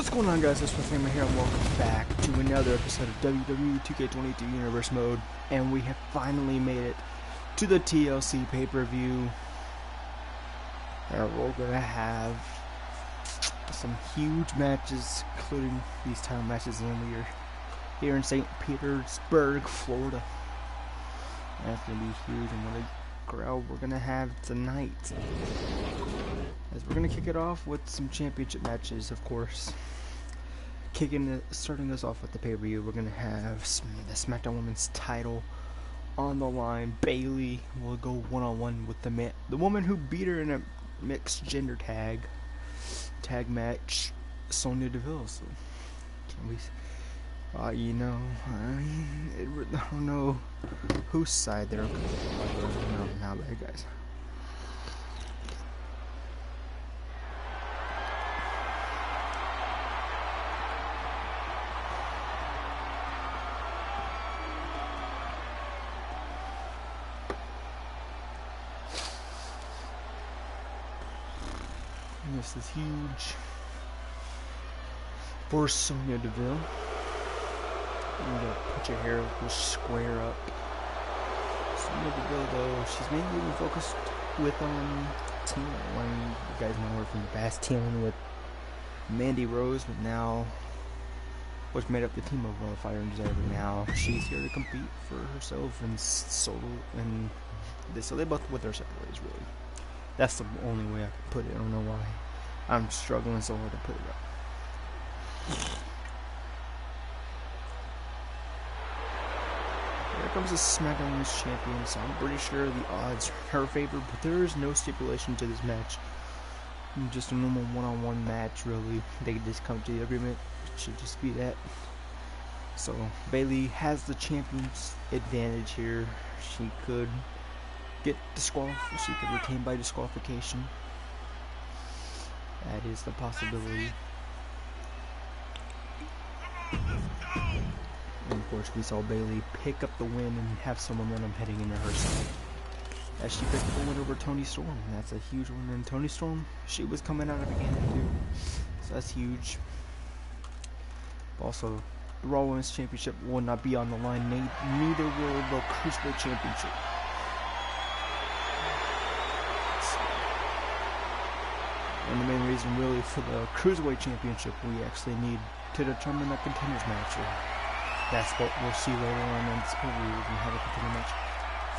What's going on, guys? It's Wwe here, and welcome back to another episode of Wwe 2K22 Universe Mode. And we have finally made it to the TLC pay-per-view. And we're gonna have some huge matches, including these title matches, and we are here in St. Petersburg, Florida. And that's gonna be huge, and what a crowd we're gonna have tonight. As we're gonna kick it off with some championship matches, of course. Starting us off with the pay-per-view, we're gonna have the SmackDown Women's title on the line. Bayley will go one-on-one with the woman who beat her in a mixed gender tag match, Sonya Deville. So, can we? I don't know whose side they're on now, bad guys. This is huge for Sonya Deville. You gotta put your hair square up. Sonya Deville, though, she's mainly been focused with teaming. You guys know her from the past, teaming with Mandy Rose, but now, which made up the team of Fire and Desire. But now she's here to compete for herself and solo, and so they both with their separate ways, really. That's the only way I can put it. I don't know why I'm struggling so hard to put it up. Here comes the SmackDown Women's Champion, so I'm pretty sure the odds are in her favor, but there is no stipulation to this match. Just a normal one-on-one match, really. They could just come to the agreement. It should just be that. So, Bayley has the champion's advantage here. She could get disqualified. She could retain by disqualification. That is the possibility. And of course, we saw Bayley pick up the win and have some momentum heading into her side, as she picked up the win over Toni Storm. That's a huge one. And Toni Storm, she was coming out of the beginning too, so that's huge. Also, the Raw Women's Championship will not be on the line. Neither will the Cruiserweight Championship. And the main reason, really, for the Cruiserweight Championship, we actually need to determine a contenders match. That's what we'll see later on in this pay-per-view. We're gonna have a contender match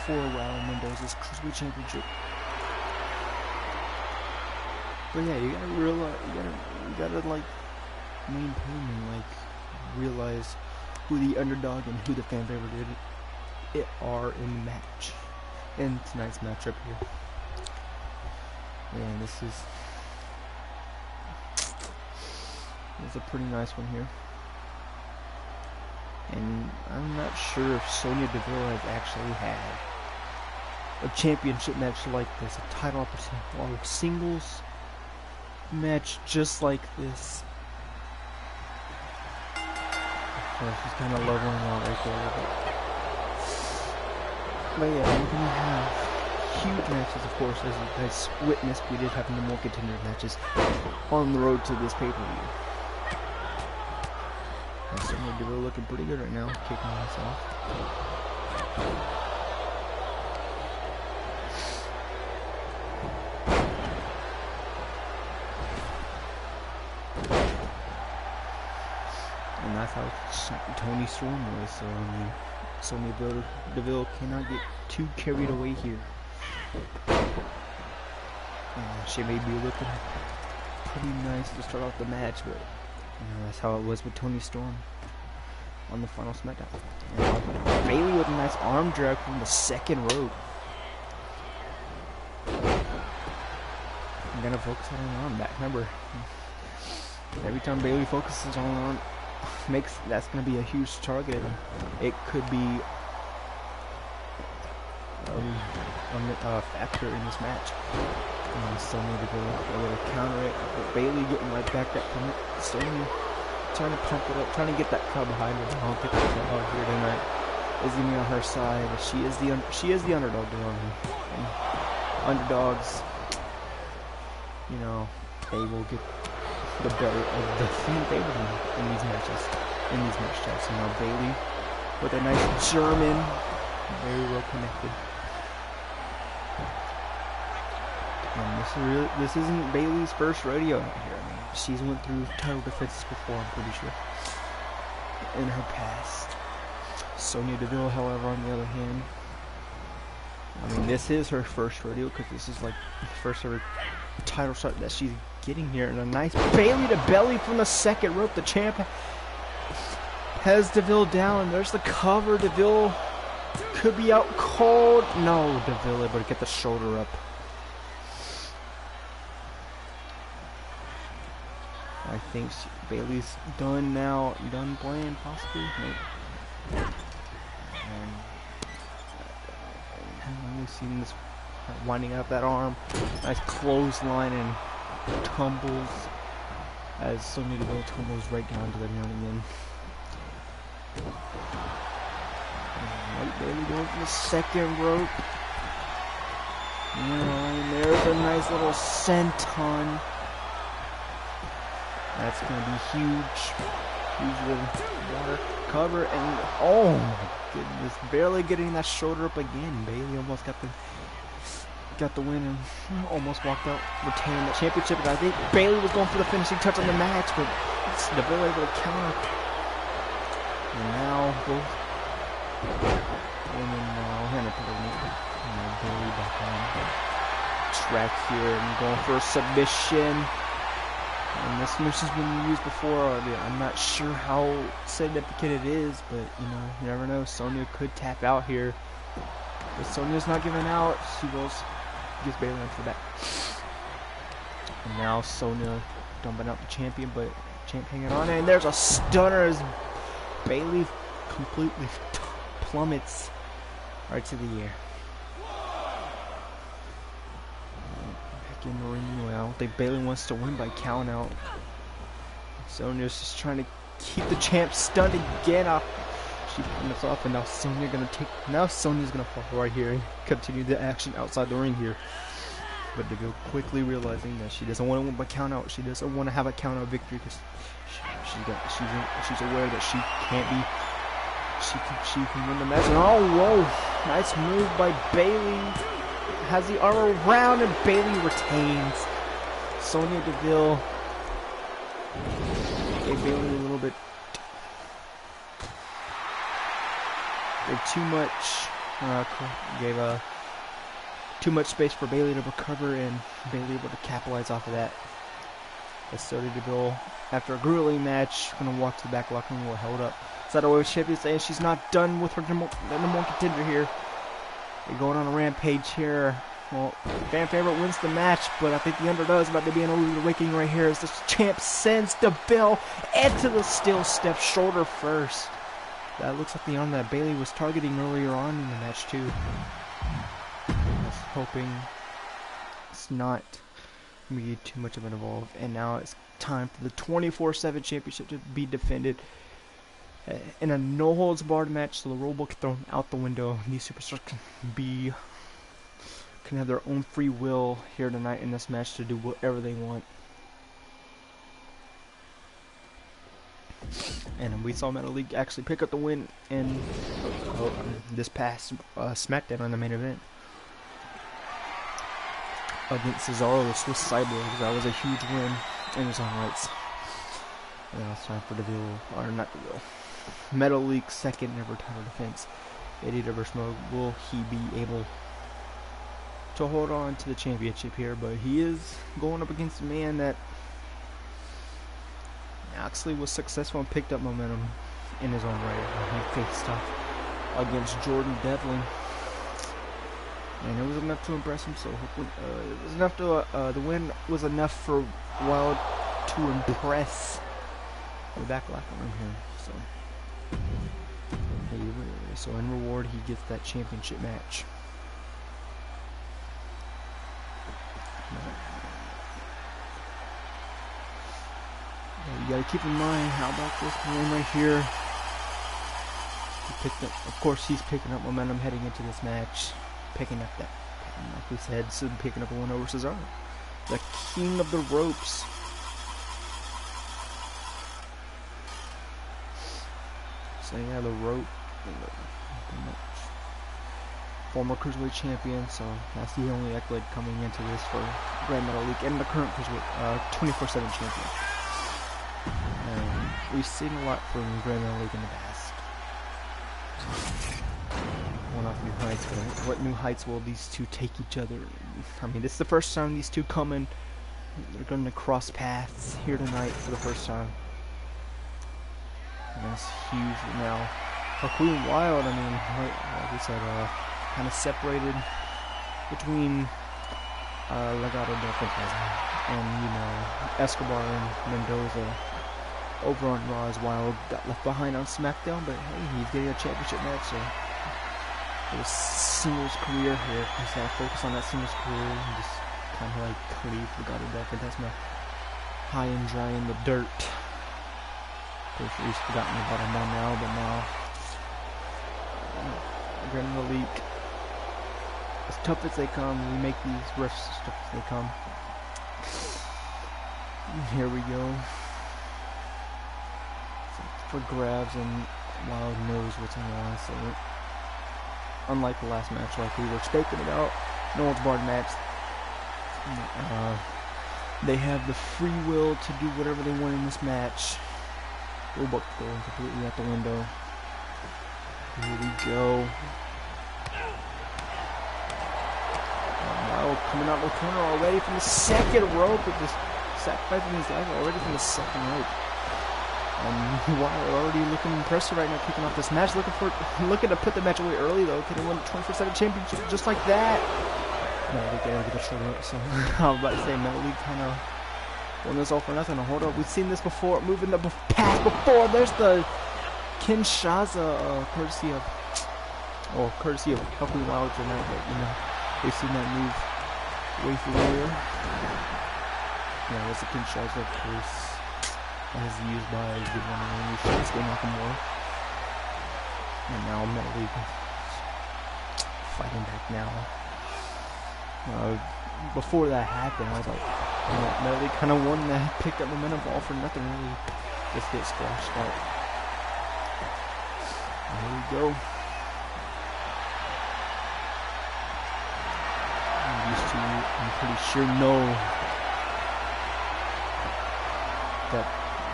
for Raul Mendoza's Cruiserweight Championship. But yeah, you gotta realize, you gotta like maintain and realize who the underdog and who the fan favorite are in the match, in tonight's matchup here. And this is a pretty nice one here. And I'm not sure if Sonya Deville has actually had a championship match like this, a title opportunity, or a singles match just like this. So she's kind of leveling out right there. But yeah, we're going to have huge matches, of course, as you guys witnessed. We did have no more contender matches on the road to this pay-per-view. Sonya Deville looking pretty good right now, kicking us off. And that's how Toni Storm was, so Sonya Deville cannot get too carried away here. She may be looking pretty nice to start off the match, but that's how it was with Toni Storm on the final SmackDown. And Bayley with a nice arm drag from the second rope. I'm gonna focus on her arm back. Remember, every time Bayley focuses on her arm, that's gonna be a huge target. It could be a factor in this match. Sonya Deville able to counter it, but Bayley getting right back up from it. Sonya trying to pump it up, trying to get that crowd behind her. I don't think the crowd here tonight is going to be on her side. She is the underdog. Underdogs, you know, they will get the belly of the fan favorite in these matches, in these matchups. And now Bailey with a nice German, very well connected. And this isn't Bailey's first rodeo out here. I mean, she's went through title defenses before, I'm pretty sure, in her past. Sonya Deville, however, on the other hand, I mean, this is her first rodeo because this is like the first ever title shot that she's getting here. And a nice Bailey to belly from the second rope. The champ has Deville down. There's the cover. Deville could be out cold. No, Deville able to get the shoulder up. I think Bailey's done now. Done playing, possibly. Maybe. I've only seen this winding up that arm. Nice clothesline and tumbles as Sonya Deville tumbles right down to the ground again. Right, Bailey going for the second rope. And there's a nice little senton. That's going to be huge. Huge little water cover, and oh my goodness, barely getting that shoulder up again. Bailey almost got the win and almost walked out, retaining the championship. And I think Bailey was going for the finishing touch on the match, but Deville able to counter. And now both women now Bailey back on track here and going for a submission. And this submission's been used before. I'm not sure how significant it is, but you know, you never know. Sonya could tap out here. But Sonya's not giving out. She gets Bailey onto the back. And now Sonya dumping out the champion, but champ hanging on. And there's a stunner as Bailey completely plummets right to the air. In the ring. Well, I don't think Bailey wants to win by count out. Sonya's just trying to keep the champ stunned again. She comes off, and now Sonya's gonna fall right here and continue the action outside the ring here. But Deville quickly realizing that she doesn't want to win by count out. She doesn't want to have a count out victory because she's aware that she can't be. She can win the match. And oh, whoa! Nice move by Bailey. Has the arm around, and Bailey retains. Sonya Deville gave Bailey a little bit gave too much space for Bailey to recover, and Bailey able to capitalize off of that. As Sonya Deville, after a grueling match, gonna walk to the back locker room, held up. Sato champion saying she's not done with her number one contender here. They're going on a rampage here. Well, fan favorite wins the match, but I think the underdog is about to be an rude awakening right here as the champ sends Deville into the steel step, shoulder first. That looks like the arm that Bailey was targeting earlier on in the match too. I was hoping it's not going to be too much of an evolve. And now it's time for the 24/7 championship to be defended in a no-holds-barred match, so the rulebook thrown out the window. These superstars can have their own free will here tonight in this match to do whatever they want. And we saw Metal League actually pick up the win in this past SmackDown on the main event against Cesaro, the Swiss Cyborg. That was a huge win in his own rights. And now it's time for Deville, or not Deville, Metal League's second ever title defense. Eddie Deversmo, will he be able to hold on to the championship here? But he is going up against a man that actually was successful and picked up momentum in his own right. He faced off against Jordan Devlin, and it was enough to impress him. So hopefully, it was enough to the win was enough for Wild to impress the back locker room here. So in reward, he gets that championship match. You gotta keep in mind, how about this one right here? Of course, he's picking up momentum heading into this match. Picking up that, like we said, so picking up a win over Cesaro. The king of the ropes. So yeah, the rope, former cruiserweight champion. So that's the only accolade coming into this for Grand Metal League, and the current cruiserweight 24/7 champion. And we've seen a lot from Grand Metal League in the past. One off new heights, but what new heights will these two take each other? I mean, this is the first time these two come in. They're going to cross paths here tonight for the first time. And that's huge now. Queen Wild, I mean, like we said, kind of separated between Legado del Fantasma and, you know, Escobar and Mendoza. Over on Raw as Wild got left behind on SmackDown, but hey, he's getting a championship match, so his singles career here. He's got to focus on that singles career and just kind of like leave Legado del Fantasma high and dry in the dirt. Pretty sure he's forgotten about him by now, but now Grand Metal League, as tough as they come, we make these refs as tough as they come. Here we go. For grabs, and Wild knows what's on the line, so unlike the last match like we were expecting about, no one's barred match, they have the free will to do whatever they want in this match. Rulebook going completely out the window. Here we go. Wild coming out of the corner already from the second rope, with this sacrificing his life already from the second rope. Wild already looking impressive right now, kicking off this match. Looking to put the match away early though. Can he win the 24/7 championship just like that? No, they gotta get a short up. So I was about to say, Metal League kind of won this all for nothing. Hold up, we've seen this before. Moving the pass before. There's the Kinshasa, courtesy of Queen Wild tonight. But you know, we've seen that move way earlier. Yeah, that's the Kinshasa, of course. As used by the one and only Shinsuke Nakamura. And now Metal League fighting back now. Before that happened, I was like, you know, Metal League kind of won that, picked up momentum all for nothing, really. Just get squashed out. Here we go. These two, I'm pretty sure, know that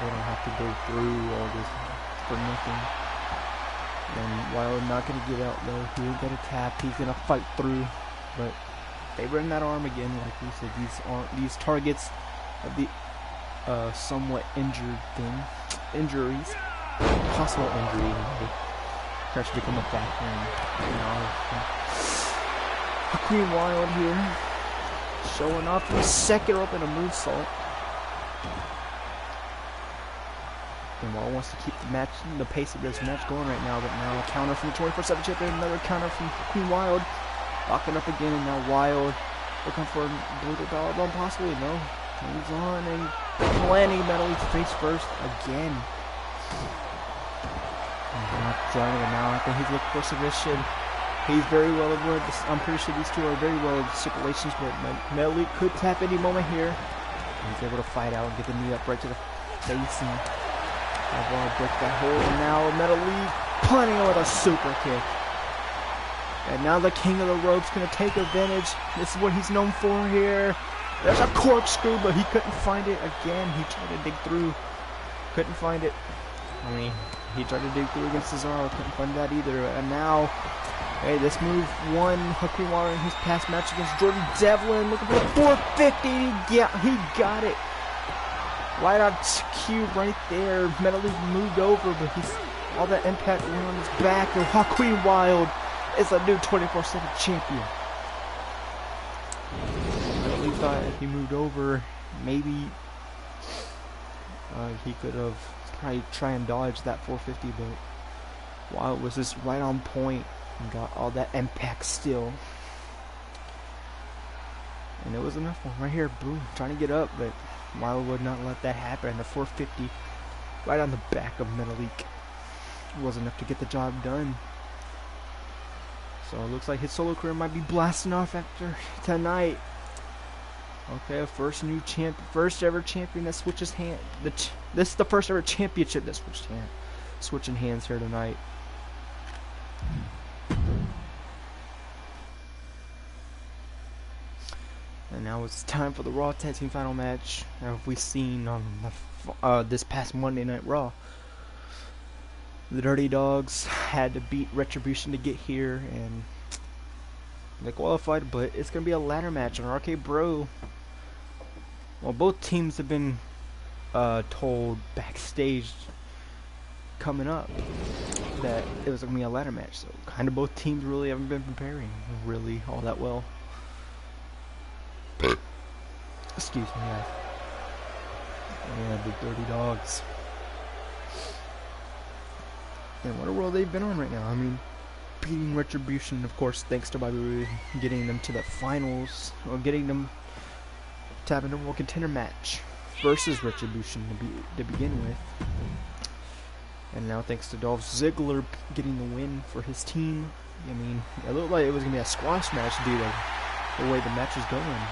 they don't have to go through all this for nothing. And Wild not gonna get out though. He ain't gonna tap. He's gonna fight through. But they run that arm again, like we said. These targets of the somewhat injured injuries, possible injury. Tries to become a factor. And, Queen Wild here, showing off from the second rope in a moonsault. And Wild wants to keep the pace of this match going right now, but now a counter from the 24/7 champion, another counter from Queen Wild, locking up again, and now Wild looking for a brutal power bomb, possibly, no, moves on, and planning Metal League face first again. Not trying it now, I think he's looking for submission. He's very well aware, I'm pretty sure these two are very well in stipulations, but Metal League could tap any moment here. And he's able to fight out and get the knee up right to the face, and Wild break that hold, and now Metal League punting it with a super kick. And now the king of the ropes gonna take advantage. This is what he's known for here. There's a corkscrew, but he couldn't find it again. He tried to dig through, couldn't find it. I mean, he tried to dig through against Cesaro, couldn't find that either. And now, hey, this move won Queen Wild in his past match against Jordan Devlin, looking for the 450. Yeah, he got it. Right on cue right there. Metal League moved over, but all that impact went on his back. And Queen Wild is a new 24/7 champion. Metal League thought if he moved over, maybe he could have probably try and dodge that 450, but Wild was just right on point and got all that impact still. And it was enough one right here, boom, trying to get up, but Wild would not let that happen. And the 450 right on the back of Metal League was enough to get the job done. So it looks like his solo career might be blasting off after tonight. Okay, first ever champion that switches hand. This is the first ever championship that switched hand. switching hands here tonight. And now it's time for the Raw Tag Team Final match. Now, have we seen on this past Monday Night Raw? The Dirty Dogs had to beat Retribution to get here, and they qualified, but it's going to be a ladder match on RK Bro. Well, both teams have been told backstage coming up that it was going to be a ladder match, so kind of both teams really haven't been preparing really all that well. Excuse me, guys. Yeah, the Dirty Dogs. And what a world they've been on right now. I mean, beating Retribution, of course, thanks to Bobby Roode, getting them to the finals, or getting them to have a number one contender match versus Retribution to begin with. And now thanks to Dolph Ziggler getting the win for his team. I mean, it looked like it was going to be a squash match due to the way the match is going.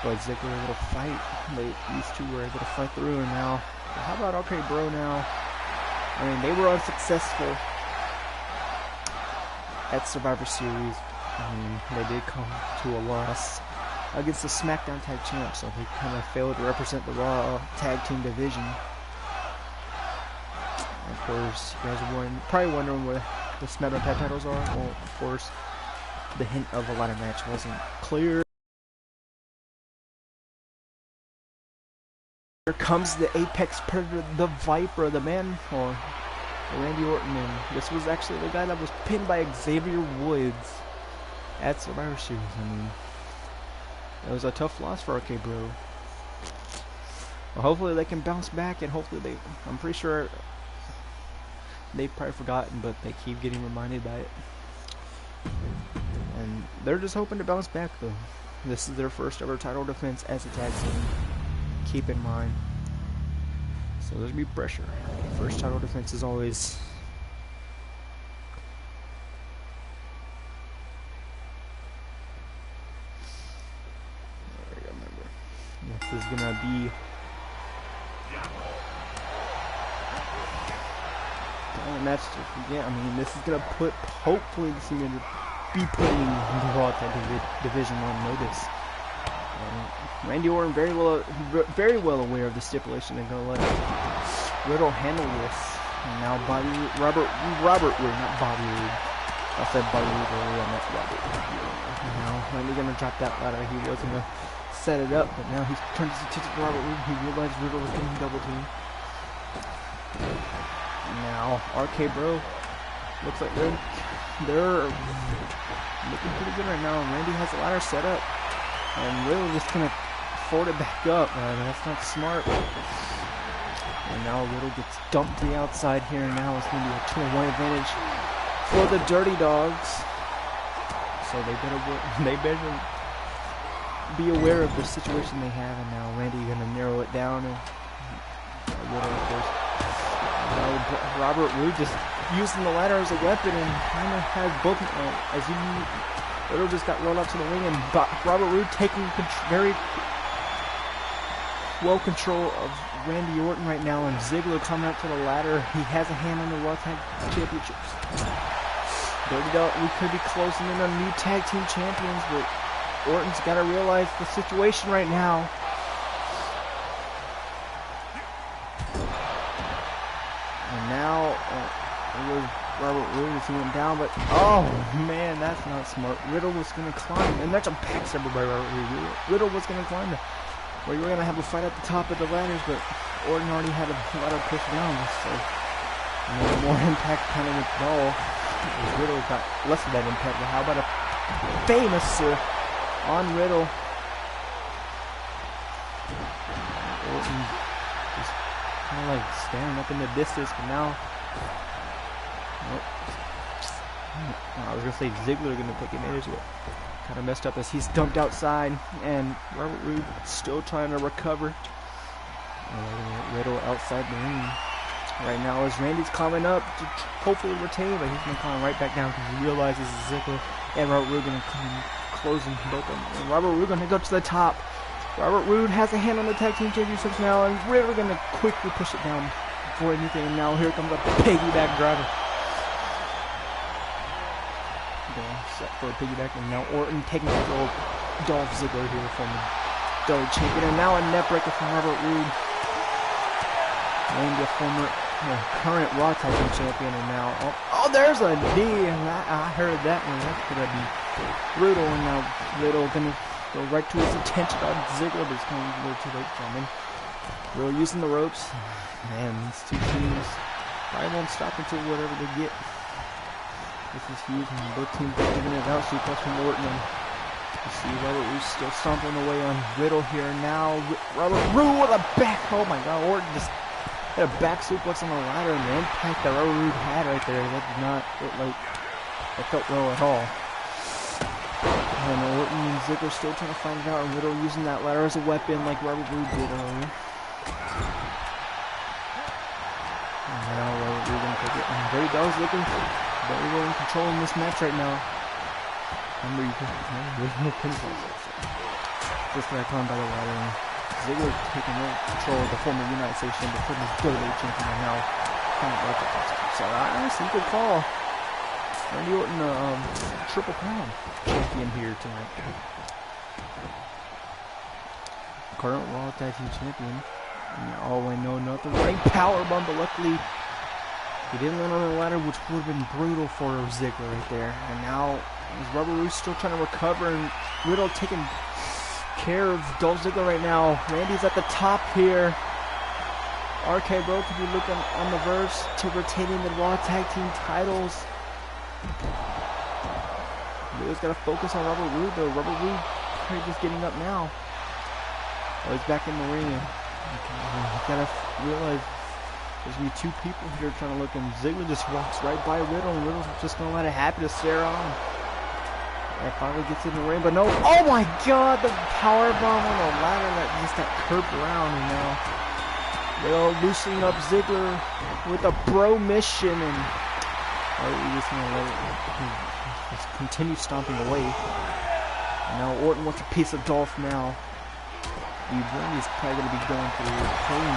But Ziggler was able to fight. These two were able to fight through, and now, how about OK Bro now? I mean, they were unsuccessful at Survivor Series. I mean, they did come to a loss against the SmackDown Tag Champs, so they kind of failed to represent the Raw Tag Team division. And of course, you guys are probably wondering what the SmackDown Tag Titles are. Well, of course, the hint of a ladder match wasn't clear. Here comes the Apex Predator, the Viper, the man, or Randy Orton, and this was actually the guy that was pinned by Xavier Woods at Survivor Series. I mean, it was a tough loss for RK Bro. Well, hopefully they can bounce back, and hopefully I'm pretty sure they've probably forgotten, but they keep getting reminded by it. And they're just hoping to bounce back, though. This is their first ever title defense as a tag team. Keep in mind. So there's gonna be pressure. First title defense is always this is gonna be a match to forget. I mean, this is gonna hopefully this is gonna be putting the Raw Tag Division on notice. Randy Orton very well aware of the stipulation and gonna let Riddle handle this. And now Robert Roode, not Bobby Roode. I said Bobby Roode earlier, I meant Robert Roode. Now Randy gonna drop that ladder. He wasn't gonna set it up, but now he's turned his attention to Robert Roode. He realized Riddle was getting double teamed. Now RK Bro looks like they're looking pretty good right now. Randy has the ladder set up. And Riddle just gonna forward it back up, man. That's not smart. And now Riddle gets dumped to the outside here, and now it's gonna be a 2-1 advantage for the Dirty Dogs. So they better be aware of the situation they have, and now Randy gonna narrow it down. And Riddle, of course. Now Robert Roode just using the ladder as a weapon, and kind of has both. As you. Riddle just got rolled out to the wing, and Robert Roode taking very well control of Randy Orton right now, and Ziggler coming up to the ladder. He has a hand on the Raw Tag Championships. Dirty Dog, we could be closing in on new tag team champions, but Orton's got to realize the situation right now. And now it was Robert Roode as he went down, but oh man, that's not smart. Riddle was going to climb, and that's a backstabber by Robert Roode. Riddle was going to climb it. Well, you were going to have a fight at the top of the ladders, but Orton already had a ladder pushed down, so more impact kind of with the ball. Riddle got less of that impact, but how about a famous on Riddle? Orton just kind of like staring up in the distance, but now I was going to say Ziggler going to take advantage of it. Kind of messed up as he's dumped outside, and Robert Roode still trying to recover. Riddle outside the ring. Right now as Randy's climbing up to hopefully retain, but he's going to climb right back down because he realizes Ziggler and Robert Roode going to come closing both of them. And Robert Roode going to go to the top. Robert Roode has a hand on the tag team championships now, and Riddle going to quickly push it down for anything. And now here comes a piggyback driver. Set for a piggyback, and now Orton taking control of Dolph Ziggler here from the WWE champion, and now a neck breaker from Robert Roode. Randy, a former, current Raw Tag Team champion, and now, oh, there's a knee, and I heard that one. That's gonna be brutal, and now Riddle gonna go right to his attention on Ziggler, but it's coming a little too late for him. Riddle using the ropes, and these two teams probably won't stop until whatever they get. This is huge, and both teams are giving it out. Suplex from Orton. You see Robert Roode still stomping away on Riddle here. Now Robert Roode with a back. Oh my God! Orton just had a back suplex on the ladder, and the impact that Robert Roode had right there, that did not look like it felt well at all. And Orton and Ziggler still trying to find it out, and Riddle using that ladder as a weapon, like Robert Roode did earlier. And now Robert Roode gonna take it, and there he goes, looking. But we're in control in this match right now. Remember, there's no pinfall. Just back on by the ladder. Ziggler taking control of the former United States champion, putting his WWE champion, and now kind of like it. So honestly, good call. Randy Orton, Triple Crown champion here tonight. Current Raw Tag Team champion. Oh, I know nothing. Running powerbomb, but luckily he didn't land on the ladder, which would have been brutal for Ziggler right there. And now, as Robert Roode still trying to recover, and Riddle taking care of Dolph Ziggler right now. Randy's at the top here. RK Bro could be looking on the verge to retaining the Raw Tag Team titles. Riddle's got to focus on Robert Roode, though. Robert Roode probably just getting up now. Oh, he's back in the ring. You gotta realize there's gonna be two people here trying to look, and Ziggler just walks right by Riddle, and Riddle's just gonna let it happen to stare on. And finally gets in the ring, but no. Oh my God, the power bomb on the ladder that just got curved around, and now Riddle loosening up Ziggler with a bro mission, and we're just gonna let it just continue stomping away. And now Orton wants a piece of Dolph now. Randy's probably going to be going through pain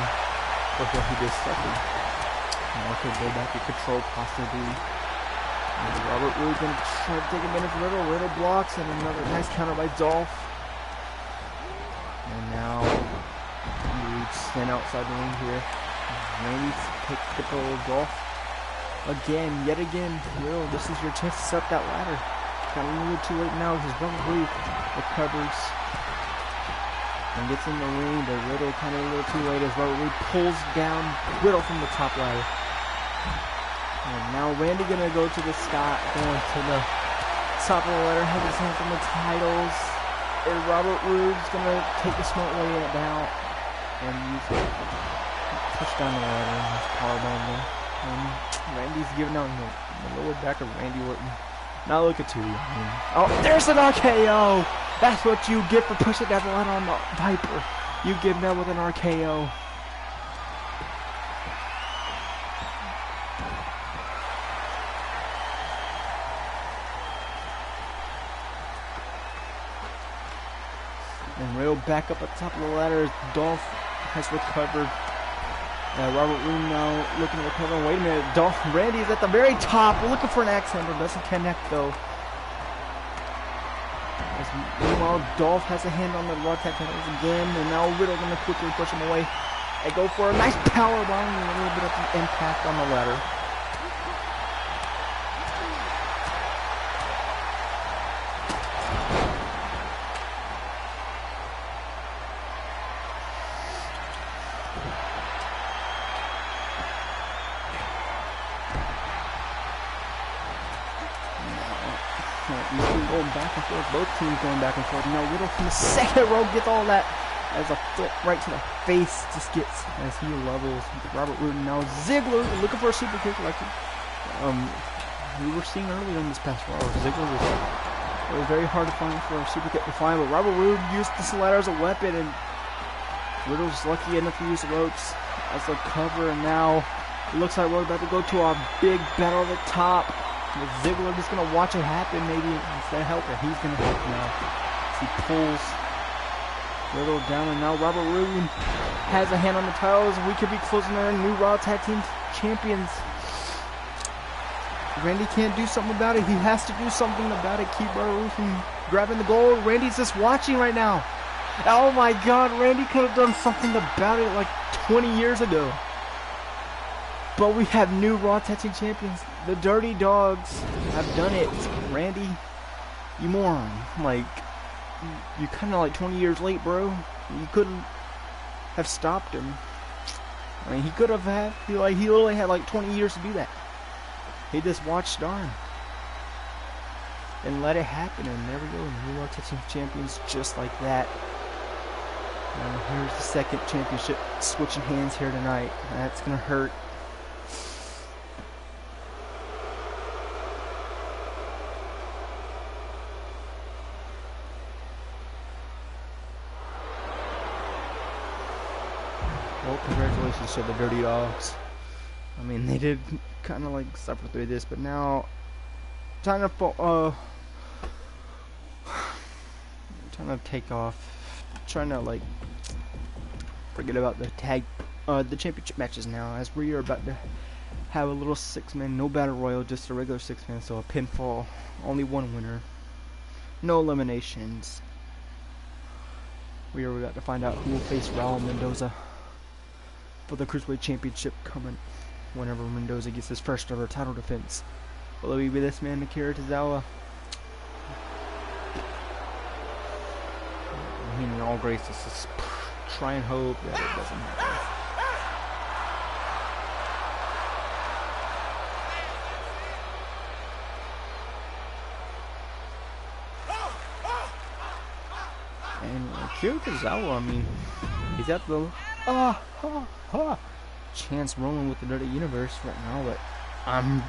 with what he just suffered. Now could go back to control possibly. And Robert Roode going to try to take advantage of Riddle. Riddle blocks, and another nice counter by Dolph. And now Roode stand outside the ring here. Randy take control of Dolph. Again, yet again, Riddle, this is your chance to set up that ladder. Got a little too late now because Robert Roode recovers and gets in the ring, but Riddle kind of a little too late as Robert Roode pulls down Riddle from the top ladder. And now Randy gonna go to the sky, going to the top of the ladder, have his hands on the titles. And Robert Roode's gonna take the smart way down and use it. Push down the ladder and his powerbomb there. And Randy's giving out the lower back of Randy Orton. Now look at 2. Oh, there's an RKO! That's what you get for pushing down the ladder on the Viper. You give that with an RKO. And Riddle back up at the top of the ladder as Dolph has recovered. Robert Roode now looking to recover. Wait a minute, Randy's at the very top, looking for an axe handle, doesn't connect though. Meanwhile, Dolph has a hand on the Raw Tag Titles again, and now Riddle gonna quickly push him away. And go for a nice power bomb and a little bit of the impact on the ladder. Going back and forth, both teams going back and forth. Now Riddle from the second row gets all that as a foot right to the face, just gets as he levels Robert Roode. Now Ziggler looking for a super kick like we were seeing earlier in this past Raw. Ziggler it was very hard to find for a super kick to find, but Robert Roode used this ladder as a weapon, and Riddle's lucky enough to use the ropes as a cover, and now it looks like we're about to go to a big battle at the top. With Ziggler just going to watch it happen, maybe instead of helping. He's going to help now. As he pulls Little down, and now Robert Roode has a hand on the tiles. We could be closing our new Raw Tag Team Champions. Randy can't do something about it. He has to do something about it. Keep Robert Roode from grabbing the gold. Randy's just watching right now. Oh my God, Randy could have done something about it like 20 years ago. But we have new Raw Tag Team Champions. The Dirty Dogs have done it. Randy, you moron. Like, you're kind of like 20 years late, bro. You couldn't have stopped him. I mean, he could have had, he only had like 20 years to do that. He just watched on and let it happen, and there we go. New Raw Tag Team Champions just like that. And here's the second championship switching hands here tonight. That's gonna hurt. Well, congratulations to the Dirty Dogs. I mean, they did kind of like suffer through this, but now time to take off. Trying to like forget about the championship matches now, as we are about to have a little 6-man, no battle royal, just a regular 6-man, so a pinfall, only one winner, no eliminations. We are about to find out who will face Raul Mendoza for the Cruiserweight Championship coming whenever Mendoza gets his first ever title defense. Will it be this man, Akira Tozawa? I mean, in all grace, let's just try and hope that it doesn't happen. And Akira Tozawa, I mean, he's at the chance rolling with the Dirty Universe right now, but I'm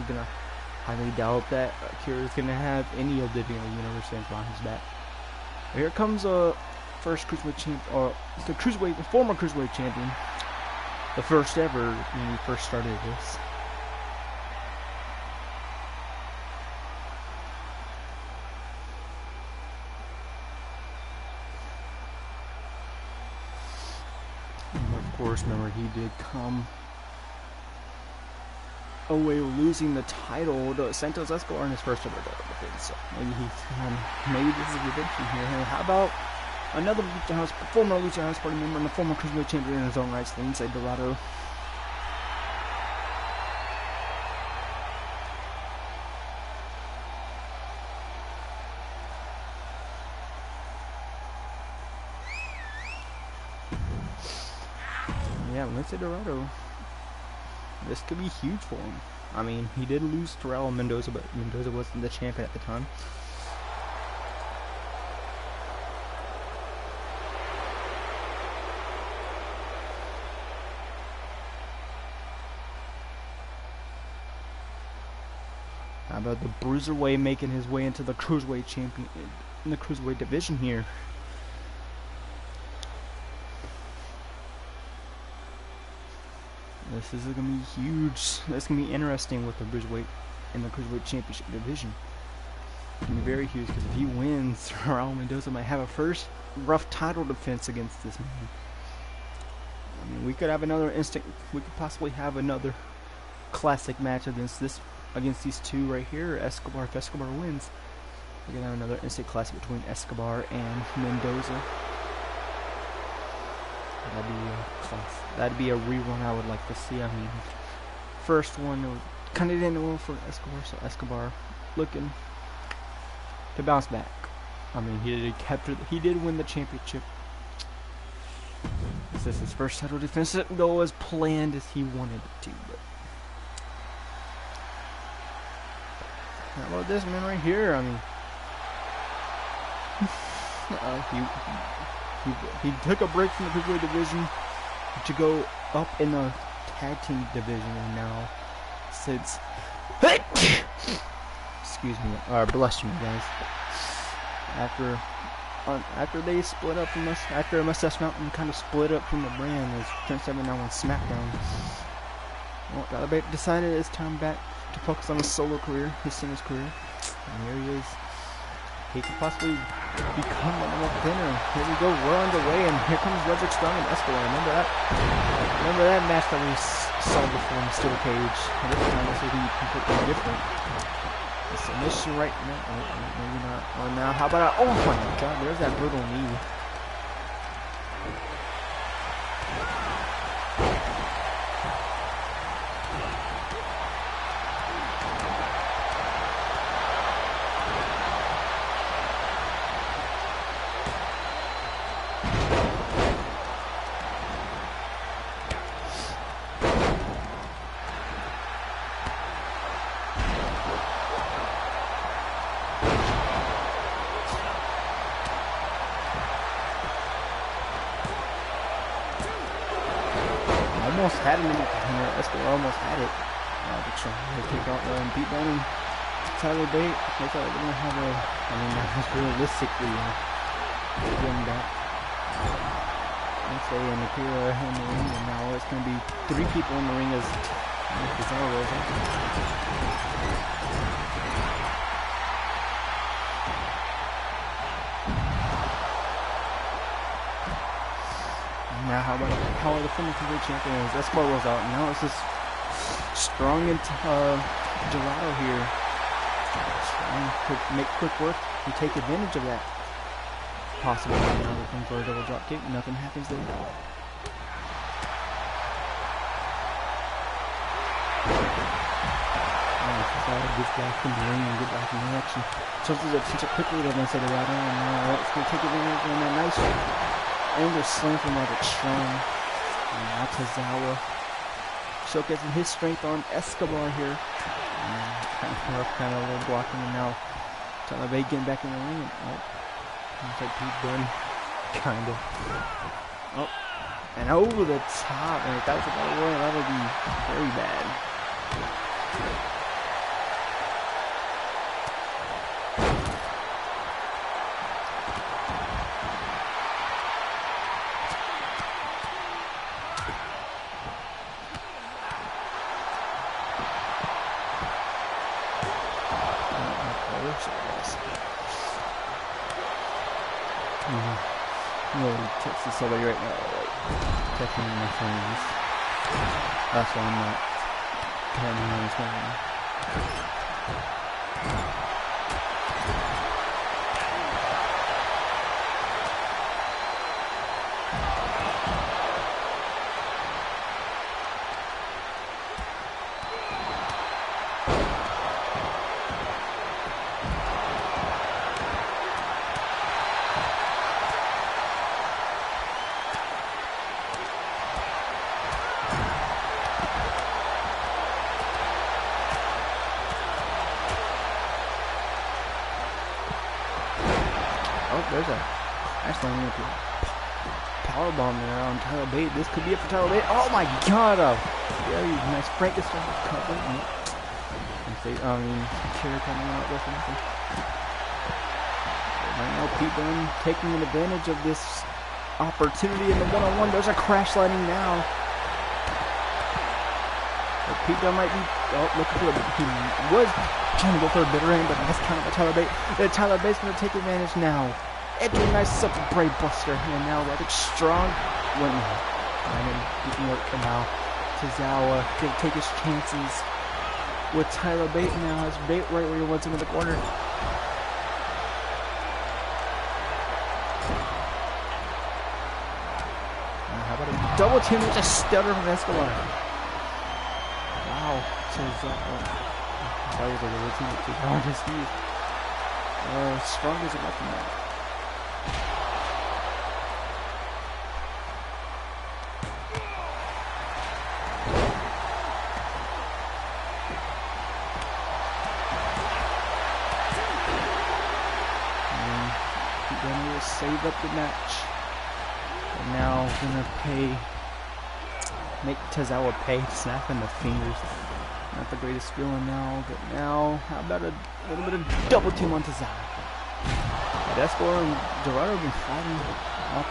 gonna highly doubt that Akira's gonna have any of the Dirty Universe fans on his back. Here comes first cruiserweight champ, the former cruiserweight champion, the first ever when we first started this. Of course, remember, he did come away losing the title to Santos Escobar in his first ever title defense. So maybe this is redemption here. And how about another former Lucha House Party member and the former Cruiserweight champion in his own right, Lince Dorado. Yeah, Lince Dorado. This could be huge for him. I mean, he did lose to Raul Mendoza, but Mendoza wasn't the champion at the time. How about the Bruiserweight making his way into the Cruiserweight champion in the Cruiserweight division here? This is gonna be huge. This is gonna be interesting with the Bruiserweight in the Cruiserweight Championship division. It's gonna be very huge because if he wins, Raul Mendoza might have a first rough title defense against this man. I mean, we could have another we could possibly have another classic match against these two right here. Escobar, if Escobar wins, we're gonna have another instant classic between Escobar and Mendoza. That'd be a rerun I would like to see. I mean, first one kind of didn't well for Escobar, so Escobar looking to bounce back. I mean, he did win the championship. This is his first title defense. It didn't go as planned as he wanted it to, but how about this man right here? I mean, he took a break from the Cruiserweight division to go up in the tag team division, and now since excuse me, bless me guys, after they split up from us, after Mustache Mountain kind of split up from the brand as Trent Seven now on SmackDown, well, Gallagher decided it's time back to focus on his solo career, his singles career, and here he is. he could possibly become a little thinner. Here we go, we're on the way, and here comes Roderick Strong and Escobar. Remember that? Remember that match that we saw before in Steel Cage? And this time this will be completely different. The submission right now, maybe not. Oh, now how about oh my God, there's that brutal knee. Almost had him in the corner. Escobar almost had it. But trying to take out and beat down him. Tyler Bate. They thought they were gonna have a. I mean, that was realistically getting back. Let's say an Akira in the ring, and now it's gonna be 3 people in the ring as Cesaro rolls up. Now how are the former complete champions? Escobar rolls out. Now it's just Strong and Dorado here. Strong could make quick work and take advantage of that. Possibly now looking for a double drop kick. Nothing happens there. Gets back in the ring and get back in the action. Something that such a quickly they're gonna say Dorado, and now it's gonna take advantage of that nice angle slam from Roderick Strong. And now Tozawa showcasing his strength on Escobar here. Kind of rough, kind of a little blocking, and now Tyler Bate getting back in the ring. Looks like Pete Dunne, kind of. Oh, and over the top. And if that was a battle royal, that would be very bad. Really texting somebody right now, like texting my friends. That's why I'm not having on this one. There's a actually I'm gonna power bomb there on Tyler Bate. This could be it for Tyler Bate. Oh my God! Very nice Frankenstein cover. I mean, Kira coming out with something. Right now, Pete Dunne taking advantage of this opportunity in the one-on-one. There's a crash landing now. But Pete Dunne might be looking for he was trying to go for a bitter end, but that's kind of by Tyler Bate. Tyler Bate's gonna take advantage now. Entering nice simple brain buster, and now Roderick Strong winning. He can work now. Tozawa can take his chances with Tyler Bate now. Has Bate right where he wants him in the corner. How about a double team with a stutter from Escobar? Wow, Tozawa. That was a little team with Tozawa just used. Strong is a weapon now. Save up the match. And now gonna make Tozawa pay, snapping the fingers. Not the greatest feeling now, but now how about a little bit of double team on Tozawa? Escobar and Dorado have been fighting up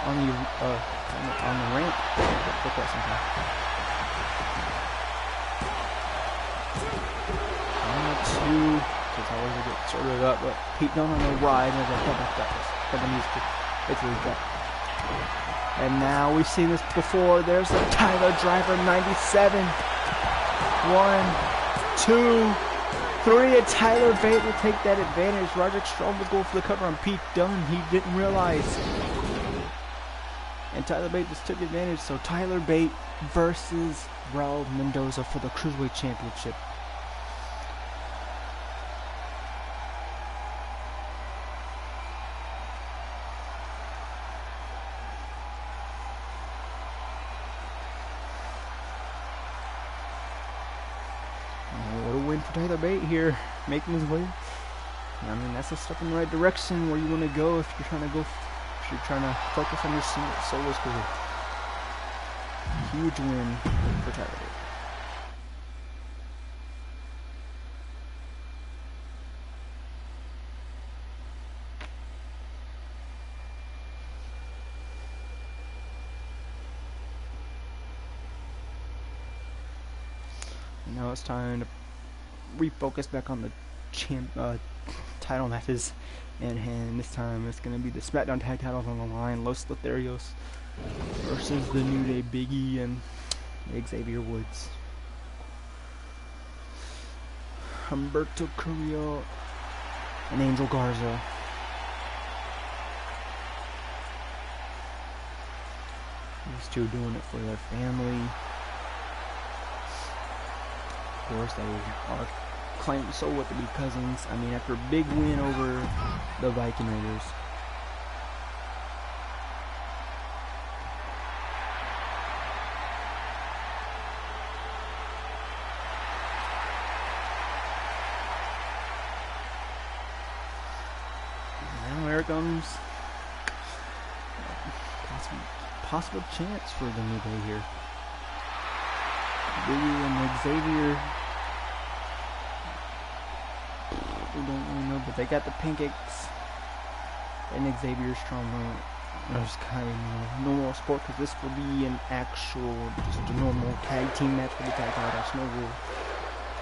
on the ramp for quite some time. 1, 2, That's always a get sorted up, but Pete Dunne on the ride as I come back that was for the music. It's really good. And now we've seen this before. There's the Tyler Driver 97. 1, 2, 3. And Tyler Bate will take that advantage. Roderick Strong will go for the cover on Pete Dunne. He didn't realize. And Tyler Bate just took advantage. So Tyler Bate versus Raul Mendoza for the Cruiserweight Championship. What a win for Tyler Bate here, making his way. I mean, that's a step in the right direction where you want to go if you're trying to focus on your solo's career. Huge win for Tyler Bate. Now it's time to refocus back on the title matches in hand. This time it's going to be the SmackDown Tag Titles on the line. Los Lotharios versus the New Day Big E and Xavier Woods. Humberto Carrillo and Angel Garza. These two doing it for their family. Of course, they are claiming what to be cousins. I mean, after a big win over the Viking Raiders. Now here comes possible chance for the New Day here. Big E and Xavier. We don't really know, but they got the pancakes. And Xavier's trying to just kind of normal sport, because this will be an actual, just a normal tag team match for the tag titles. No rules.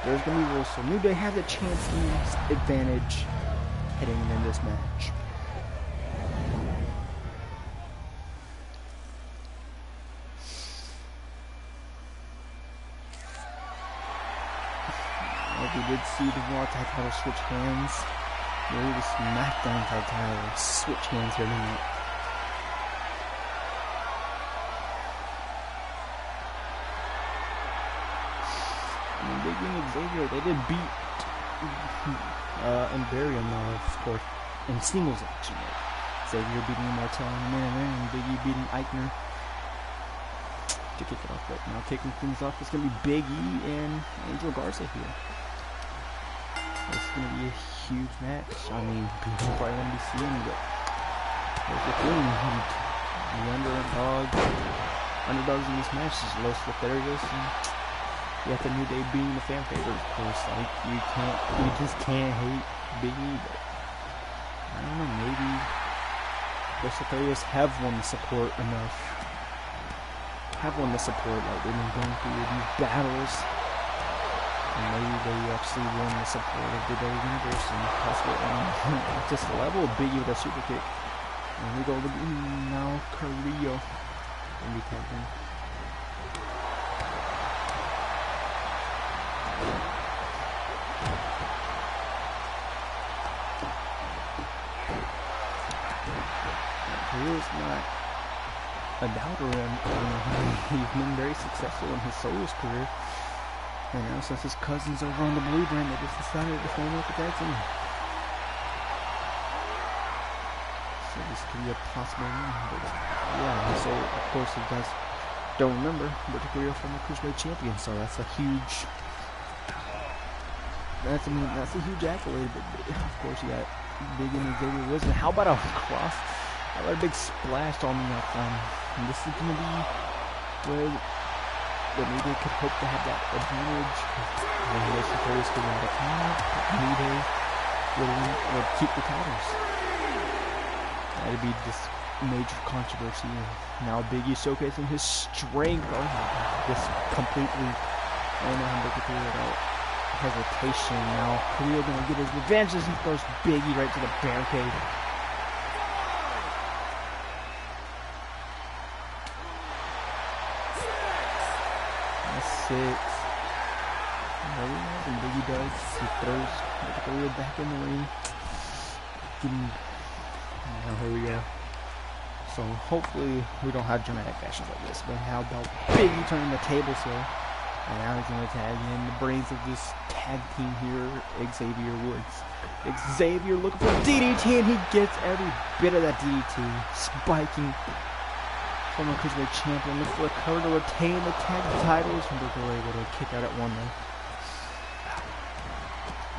There's gonna be rules, so New Day have the chance to use advantage heading into this match. We did see the Raw tag title switch hands. Maybe the SmackDown tag title switch hands here tonight. And Big E and Xavier, they did beat and bury him, of course, in singles action. Xavier beating Martel in a minute, and Big E beating Eichner to kick it off. But now kicking things off, it's going to be Big E and Angel Garza here. This is going to be a huge match. I mean, people probably want to be seeing, but there's the thing. The underdogs in this match is Los Lotharios, and you got the New Day being the fan favorite, of course. Like, you just can't hate Big E, but I don't know, maybe Los Lotharios have won the support enough. Like, they've been going through these battles. And maybe they actually won the support of the WWE Universe, and possibly just level Big E with a super kick. And we go with now Carrillo in the captain. Carrillo's not a doubter, and he's been very successful in his solo's career. And now since his cousins over on the Blue Brand, they just decided to form up with that team. So this could be a possible win. But yeah, so of course you guys don't remember, but Carrillo from the Cruiserweight Champion, so that's a huge accolade. But of course you got Big E and Xavier Woods. And how about a cross? How about a big splash on the outside? And this is gonna be where the New Day could hope to have that advantage. When the Lotharios could win the count, New Day would keep the titles. That'd be just major controversy. Now Big E showcasing his strength. Oh my God, just completely. I don't know how to figure it out. hesitation. Now Carrillo gonna get his revenge as he throws Biggie right to the barricade. That's 6. And Biggie does. He throws Carrillo back in the ring. Now here we go. So hopefully we don't have dramatic fashions like this. But how about Biggie turning the tables here? And now he's going to tag in the brains of this tag team here, Xavier Woods. Xavier looking for a DDT, and he gets every bit of that DDT. Spiking former Cruiserweight champion. Looks for the cover to retain the tag titles. And they're able to kick out at 1 though.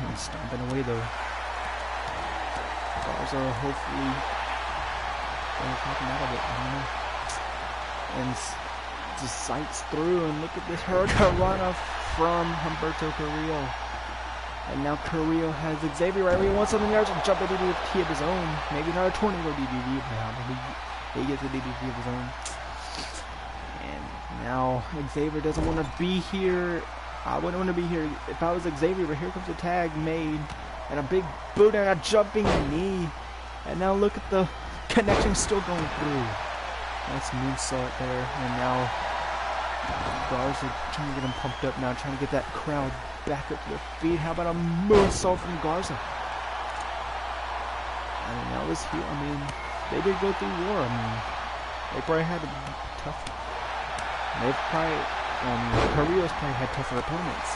And stomping away though. Garza hopefully talking out of it. I don't know. And just sights through, and look at this hurricanrana from Humberto Carrillo. And now Carrillo has Xavier right where he wants something else to jump into DDT of his own. Maybe not a tornado DDT, but he gets a DDT of his own. And now Xavier doesn't want to be here. I wouldn't want to be here if I was Xavier, but here comes the tag made. And a big boot and a jumping knee. And now look at the connection still going through. Nice moonsault there. And now Garza trying to get him pumped up now, trying to get that crowd back up to their feet. How about a moonsault from Garza? I mean, that was here. I mean, they did go through war. I mean, they probably had a tough. They've probably, Carrillo's probably had tougher opponents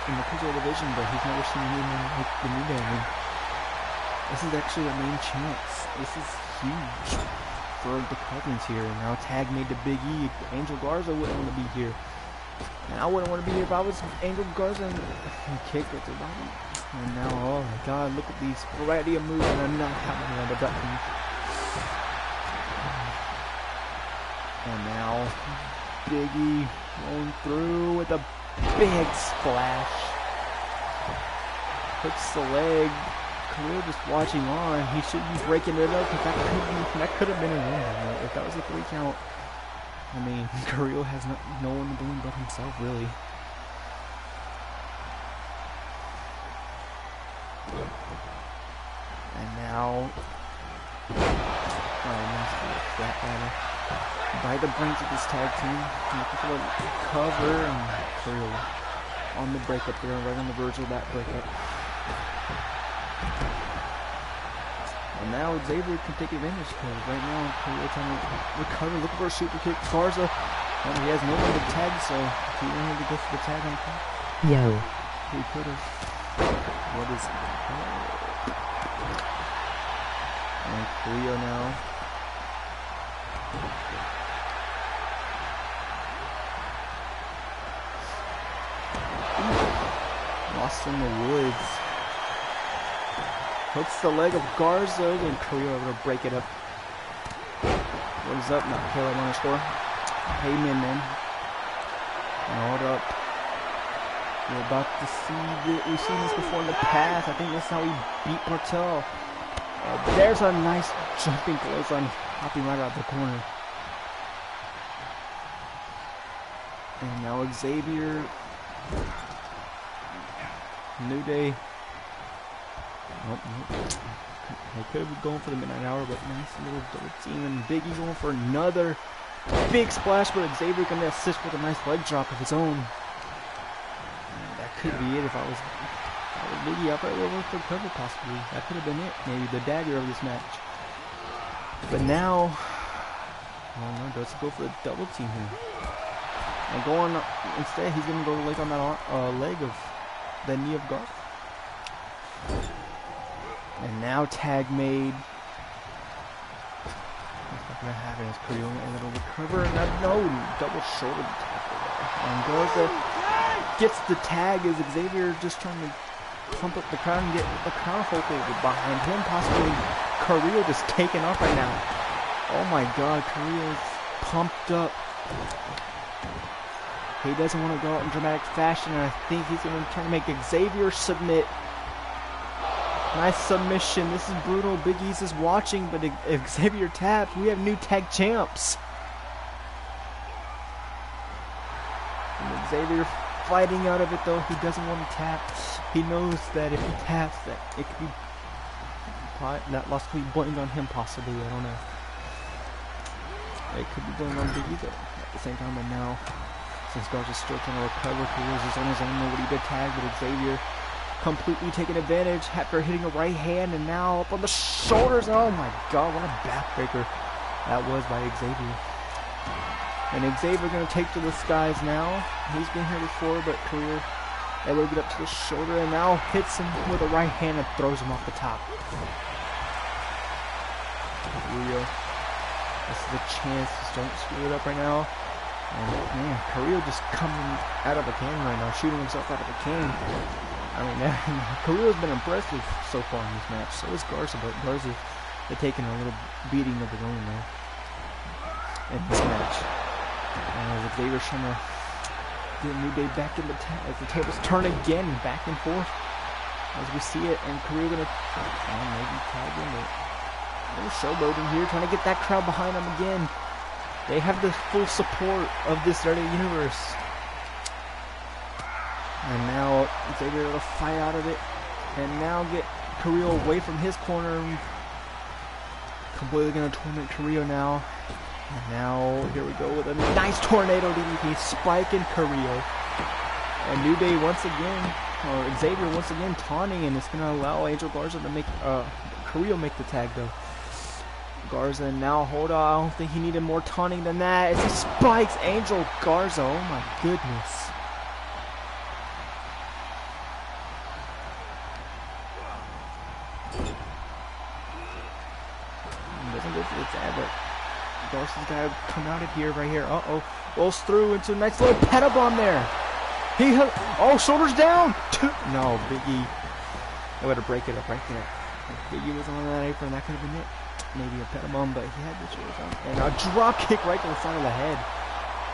in the Cruiserweight division, but he's never seen anyone like the New Day. I mean, this is actually the main chance. This is huge for the Cousins here. And now tag made to Big E. Angel Garza wouldn't want to be here. And I wouldn't want to be here if I was Angel Garza and kick with the body. And now, oh my god, look at these variety of moves, and I'm not having one of the buttons. And now Big E rolling through with a big splash. Hooks the leg. Carrillo just watching on. He should be breaking it up, because that could have been a win. If that was a 3 count, I mean, Carrillo has no one to blame but himself, really. And now, flat ladder by the brains of this tag team. Looking for the cover, and Carrillo on the breakup there, right on the verge of that breakup. And now Xavier can take advantage, because right now Carrillo trying to recover, looking for a super kick. Garza, and he has no one to tag, so he wanted to go for the tag on top. Yo. He could have. What is it? And Carrillo now. Lost in the woods. Hooks the leg of Garza, and Carrillo able to break it up. What is up? Not Caleb on the score. Hey, man. Hold up. We're about to see that. We've seen this before in the past. I think that's how he beat Martel. There's a nice jumping clothesline, hopping right out the corner. And now Xavier. New Day. Nope. They could have been going for the midnight hour, but nice little double team. And Big E going for another big splash, but Xavier can assist with a nice leg drop of his own. And that could be it if I was Big E. I probably would have worked for the cover possibly. That could have been it. Maybe the dagger of this match. But now, I don't know, let's go for the double team here. And going, instead, he's going to go leg on that leg of the knee of Garth. And now tag made. What's not going to happen is Carrillo able to recover, and no, double shoulder tackle there. And Garza gets the tag as Xavier just trying to pump up the crowd and get the crowd hopefully behind him. Possibly Carrillo just taking off right now. Oh my god, Carrillo's pumped up. He doesn't want to go out in dramatic fashion, and I think he's going to try to make Xavier submit. Nice submission. This is brutal. Big E's is watching, but if Xavier taps, we have new tag champs. And Xavier fighting out of it though. He doesn't want to tap. He knows that if he taps, that it could be that loss could be blamed on him possibly. I don't know. It could be blamed on Big E though. At the same time, but now since Garza's still trying to recover, Carrillo's is on his own. Nobody to tag, but Xavier completely taking advantage after hitting a right hand, and now up on the shoulders. Oh my God, what a backbreaker that was by Xavier. And Xavier going to take to the skies now. He's been here before, but Carrillo able to get up to the shoulder, and now hits him with a right hand and throws him off the top. Carrillo, this is a chance. Just don't screw it up right now. And man, Carrillo just coming out of a can right now, shooting himself out of a can. I mean, Carrillo's been impressive so far in this match. So is Garza, but Garza, they're taking a little beating of their own there in this match. As Xavier's trying to get New Day back in the as the tables turn again, back and forth as we see it, and Carrillo gonna maybe tag him, but a little showboating here, trying to get that crowd behind him again. They have the full support of this Dirty Universe. And now Xavier able to fight out of it, and now get Carrillo away from his corner. Completely going to torment Carrillo now. And now here we go with a nice tornado DDT, spiking Carrillo. And New Day once again, or Xavier once again taunting, and it's going to allow Angel Garza to make Carrillo make the tag though. Garza now, hold on, I don't think he needed more taunting than that as he spikes Angel Garza. Oh my goodness. Doesn't go for the tag, but Garza's got to come out of here, right here. Uh-oh, rolls through into a nice little pedal bomb there. Shoulders down. No, Big E. I would have break it up right there. If Big E was on that apron, that could have been it. Maybe a pedal bomb, but he had the shoulders on. And a drop kick right to the side of the head.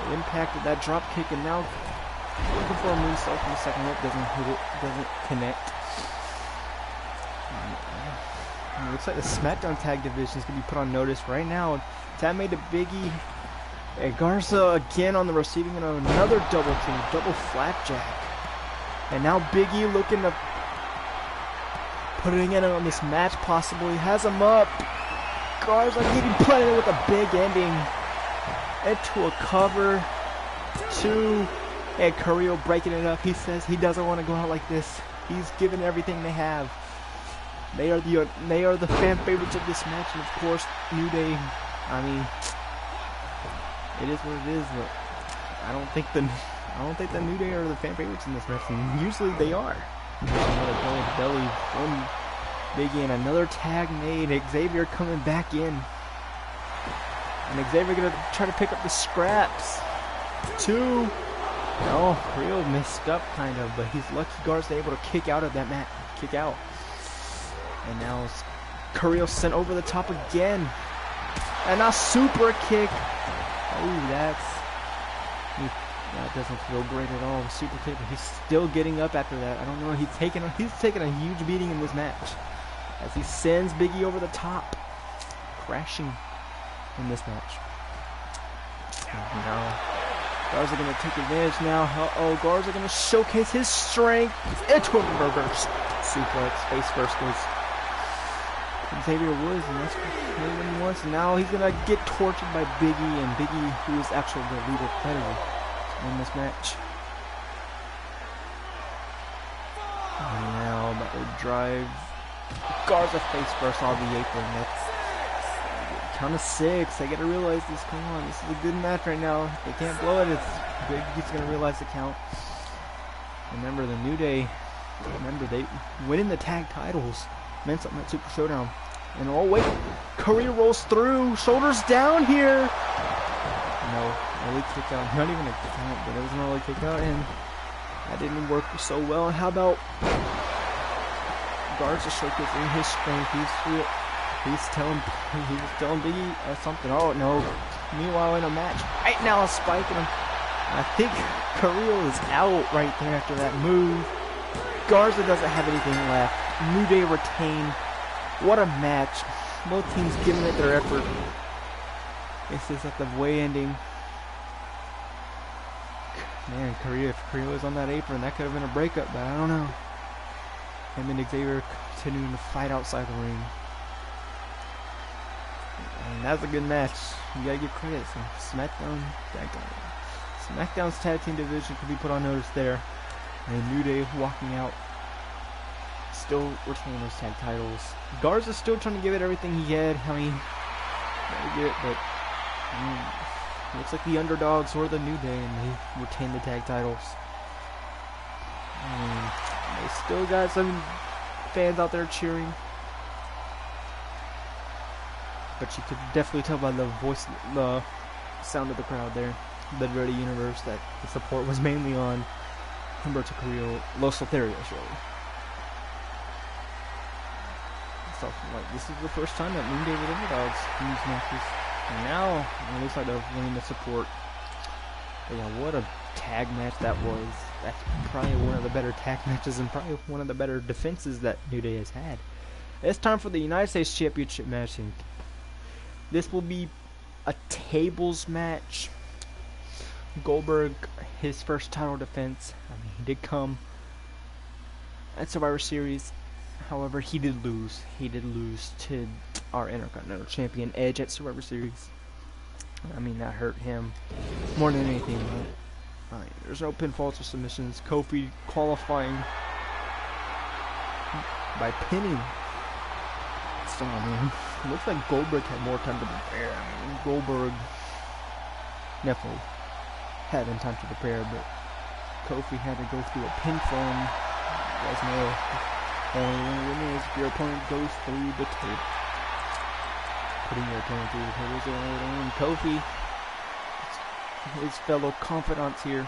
The impact of that drop kick, and now looking for a moonsault from the second rope. Doesn't hit it, doesn't connect. It looks like the SmackDown Tag Division is going to be put on notice right now. That made the Big E. And Garza again on the receiving end of another double team, double flapjack. And now Big E looking to putting in on this match possibly. Has him up. Garza getting planted with a big ending. Into a cover. 2. And Carrillo breaking it up. He says he doesn't want to go out like this. He's given everything they have. They are the fan favorites of this match, and of course, New Day. I mean, it is what it is, but I don't think the New Day are the fan favorites in this match, and usually they are. Another belly from Big E, and another tag made. Xavier coming back in, and Xavier gonna try to pick up the scraps. 2. No, Carrillo messed up kind of, but he's lucky Garza able to kick out of that match. Kick out. And now Carrillo sent over the top again. And now super kick. Oh, that doesn't feel great at all. The super kick, but he's still getting up after that. I don't know. He's taking a huge beating in this match as he sends Big E over the top, crashing in this match. And now Garza gonna take advantage now. Garza gonna showcase his strength into a reverse suplex, face first goes Xavier Woods, and that's really what he wants. And now he's gonna get tortured by Big E, and Big E, who is actually the leader competitor in this match. And now about to drive Garza face first on the apron. That's count of 6. They gotta realize this. Come on, this is a good match right now. They can't blow it. It's Big E's gonna realize the count. Remember the New Day. Remember they winning the tag titles meant something at Super Showdown. And oh wait, Carrillo rolls through, shoulders down here. No, early kick out. Not even a count, but it was an early kick out, and that didn't work so well. And how about Garza showcasing his strength? He was telling Big E something. Oh no! Meanwhile, in a match right now, is spiking him. I think Carrillo is out right there after that move. Garza doesn't have anything left. New Day retain. What a match. Both teams giving it their effort. This is at the way ending. Man, Korea, if Korea was on that apron, that could have been a breakup, but I don't know. Him and Xavier continuing to fight outside the ring. And that's a good match. You gotta give credit. So SmackDown's tag team division could be put on notice there. And New Day walking out, still retaining those tag titles. Garza's still trying to give it everything he had. I mean, gotta get it, but looks like the underdogs were the New Day, and they retain the tag titles. They still got some fans out there cheering. But you could definitely tell by the voice, the sound of the crowd there, the Dirty Universe, that the support was mainly on Humberto Carrillo, Los Lotharios, really. So, like, this is the first time that New Day were underdogs in these matches. And now, it looks like they're winning the support. But yeah, what a tag match that was. That's probably one of the better tag matches and probably one of the better defenses that New Day has had. It's time for the United States Championship match. And this will be a tables match. Goldberg, his first title defense. I mean, he did come at Survivor Series. However, he did lose. He did lose to our Intercontinental Champion Edge at Survivor Series. I mean, that hurt him more than anything. But, there's no pinfalls or submissions. Kofi qualifying by pinning. So, man, it looks like Goldberg had more time to prepare. I mean, Goldberg definitely had time to prepare, but Kofi had to go through a pinfall. There's no only one is if your opponent goes through the table. Putting your opponent through the table is only one. Kofi, his fellow confidants here,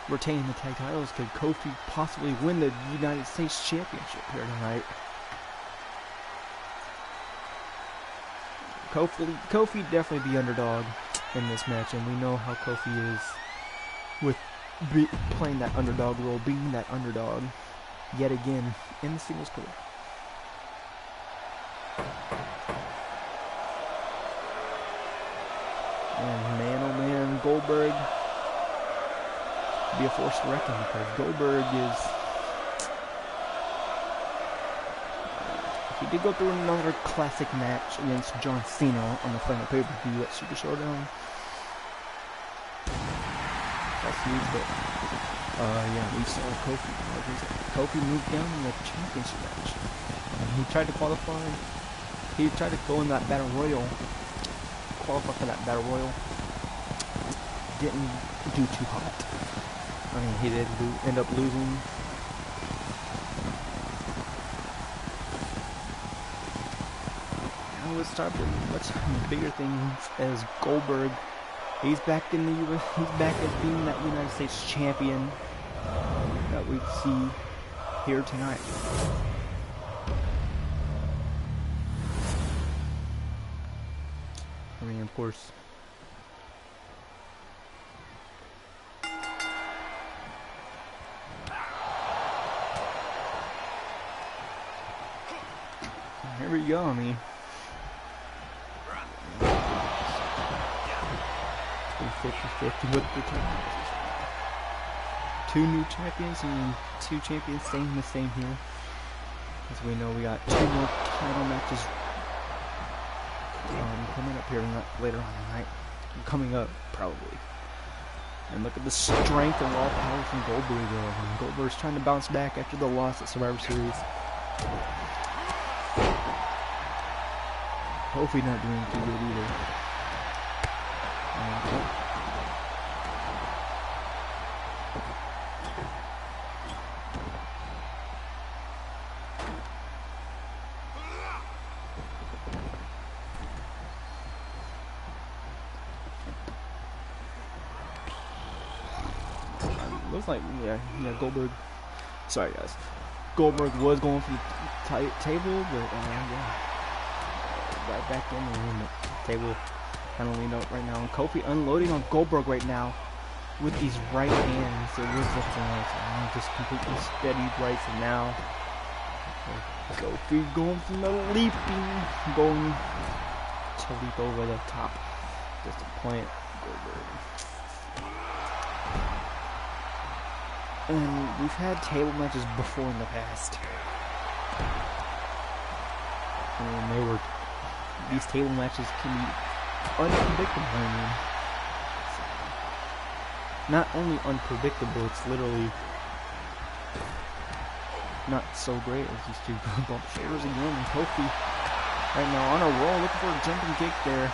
retaining the tag titles. Could Kofi possibly win the United States Championship here tonight? Kofi definitely the underdog in this match, and we know how Kofi is with playing that underdog role, being that underdog yet again in the singles career. And man, oh man, Goldberg be a force to reckon, because Goldberg is... He did go through another classic match against John Cena on the final pay-per-view at Super Showdown. That's huge, but yeah, we saw Kofi moved down in the championship match. And he tried to qualify. He tried to go in that battle royal, qualify for that battle royal. Didn't do too hot. I mean, he did end up losing. Now let's start with much bigger things as Goldberg. He's back in the US. He's back as being that United States champion that we see here tonight. I mean, of course. Here we go. I mean. 50-50 with the champions. Two new champions and two champions staying the same here. As we know, we got two more title matches coming up here later on tonight. Coming up, probably. And look at the strength and raw power from Goldberg though. And Goldberg's trying to bounce back after the loss at Survivor Series. Hopefully not doing too good either. Looks like, yeah, Goldberg. Sorry, guys. Goldberg was going for the table, but yeah, right back in the room. Table kind of leaned up right now. And Kofi unloading on Goldberg right now with these right hands. It was looking like just completely steady right from now. Kofi going from the leaping, going to leap over the top. Disappoint Goldberg. And we've had table matches before in the past. And these table matches can be unpredictable. I mean, not only unpredictable, it's literally not so great as these two bump shoulders again. And Kofi right now on a roll, looking for a jumping kick there.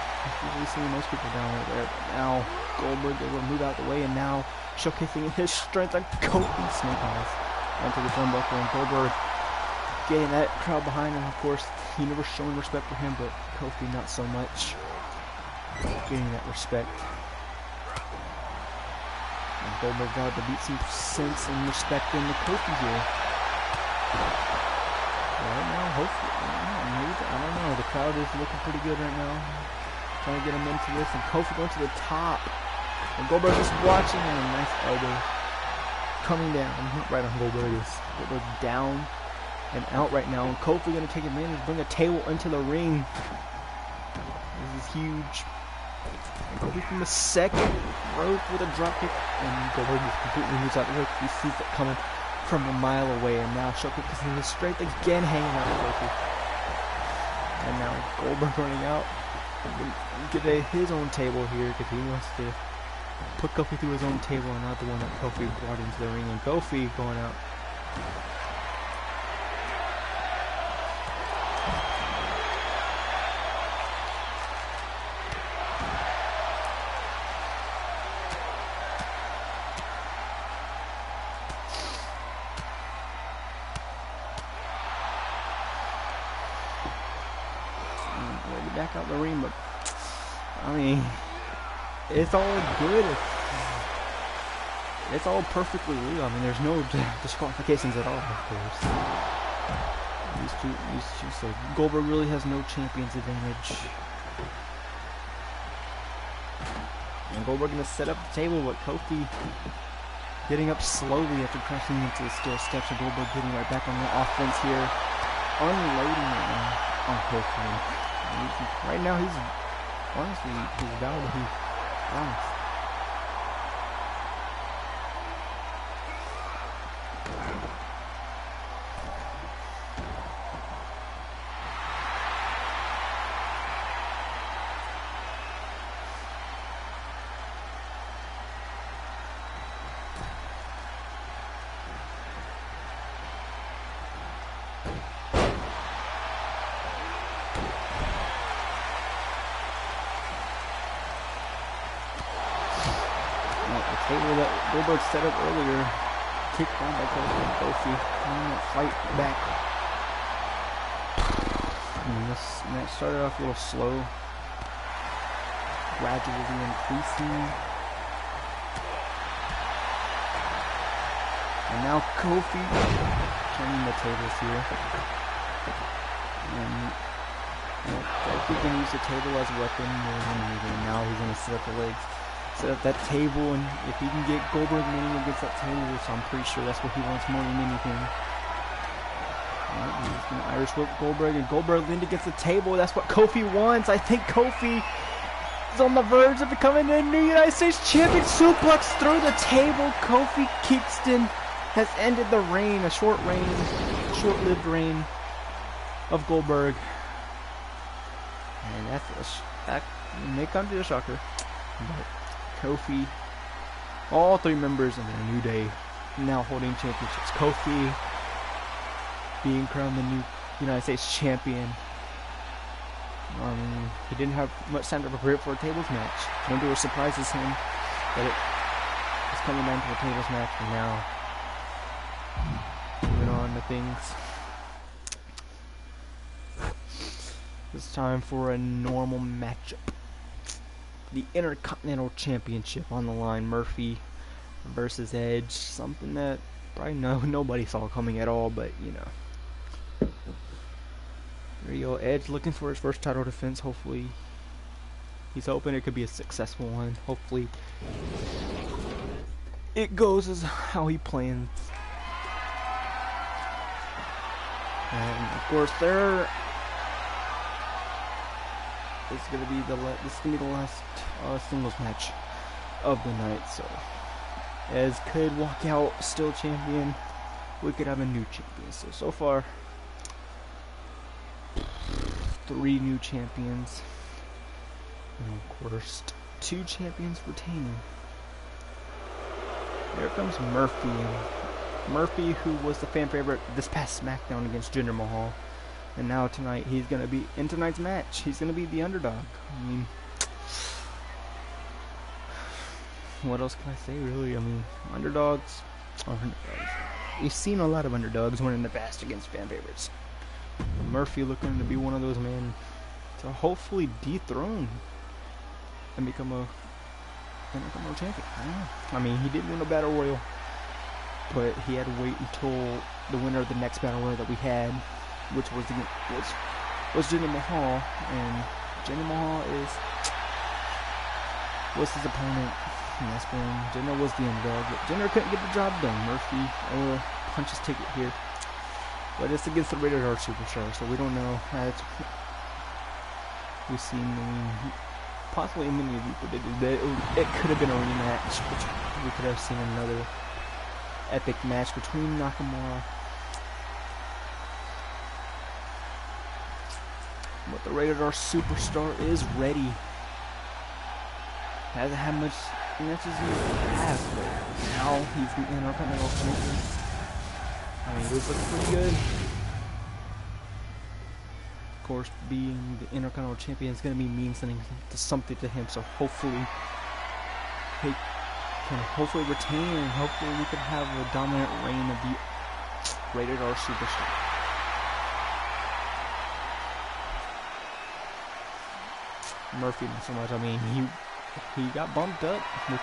Usually seeing most people down right there, but now Goldberg able to move out the way, and now showcasing his strength on Kofi snake eyes onto the turnbuckle, and Goldberg getting that crowd behind him. Of course, he never shown respect for him, but Kofi not so much. Getting that respect. And Goldberg got to beat some sense and respect into Kofi here. Right now, hopefully, I don't know. The crowd is looking pretty good right now. Trying to get him into this, and Kofi going to the top. And Goldberg just watching, and a nice elbow coming down right on Goldberg. Goldberg down and out right now, and Kofi going to take advantage, bring a table into the ring. This is huge. And Kofi from the second rope with a dropkick, and Goldberg just completely moves out the way. He sees it coming from a mile away, and now showcasing his strength again, hanging out with Kofi. And now Goldberg running out, get his own table here because he wants to put Kofi through his own table and not the one that Kofi brought into the ring. And Kofi going out. Back out the ring, but I mean, it's all good. It's all perfectly legal. I mean, there's no disqualifications at all, of course. These two, so Goldberg really has no champion's advantage. And Goldberg gonna set up the table, but Kofi getting up slowly after crashing into the steel steps, and Goldberg getting right back on the offense here, unloading it on Kofi. Right now, he's honestly down to be honest. Table that Goldberg set up earlier, kicked down by Kofi, and fight back. And this match started off a little slow, gradually increasing. And now Kofi turning the tables here. And Kofi can use the table as a weapon more than anything. Now he's going to set up the legs. Set up that table, and if he can get Goldberg winning against that table, which I'm pretty sure that's what he wants more than anything. Right, he's going to Irish whip Goldberg, and Goldberg leaned against the table. That's what Kofi wants. I think Kofi is on the verge of becoming the new United States champion. Suplex through the table. Kofi Kingston has ended the reign, a short-lived reign of Goldberg. And that may come to a shocker, but Kofi, all three members of the New Day now holding championships. Kofi being crowned the new United States champion. He didn't have much time to prepare for a tables match. No door surprises him that it was coming down to a tables match, and now moving on to things. It's time for a normal matchup. The Intercontinental Championship on the line. Murphy versus Edge. Something that probably nobody saw coming at all, but you know. There you go. Edge looking for his first title defense. Hopefully, he's hoping it could be a successful one. Hopefully, it goes as how he plans. And of course, this is gonna be the last singles match of the night. So as could walk out still champion. We could have a new champion. So far, 3 new champions. And of course, 2 champions retaining. There comes Murphy. Murphy, who was the fan favorite this past SmackDown against Jinder Mahal. And now tonight, he's going to be in tonight's match. He's going to be the underdog. I mean, what else can I say, really? I mean, underdogs are underdogs. We've seen a lot of underdogs win in the past against fan favorites. Murphy looking to be one of those men to hopefully dethrone and become a Intercontinental champion. I don't know. I mean, he did win a Battle Royal, but he had to wait until the winner of the next Battle Royal that we had, which was Jinder Mahal, and Jinder Mahal was his opponent. And that's when Jinder was the underdog, but Jinder couldn't get the job done. Murphy punched his ticket here, but it's against the Rated R Superstar, so we don't know. We've seen, possibly many of you predicted that it could have been a rematch, which we could have seen another epic match between Nakamura. But the Rated R Superstar is ready. Hasn't had much matches in the past, but now he's the Intercontinental champion. I mean, he was looking pretty good. Of course, being the Intercontinental champion is going to mean something to him, so hopefully he can retain, and hopefully we can have a dominant reign of the Rated R Superstar. Murphy, not so much. I mean, he got bumped up, which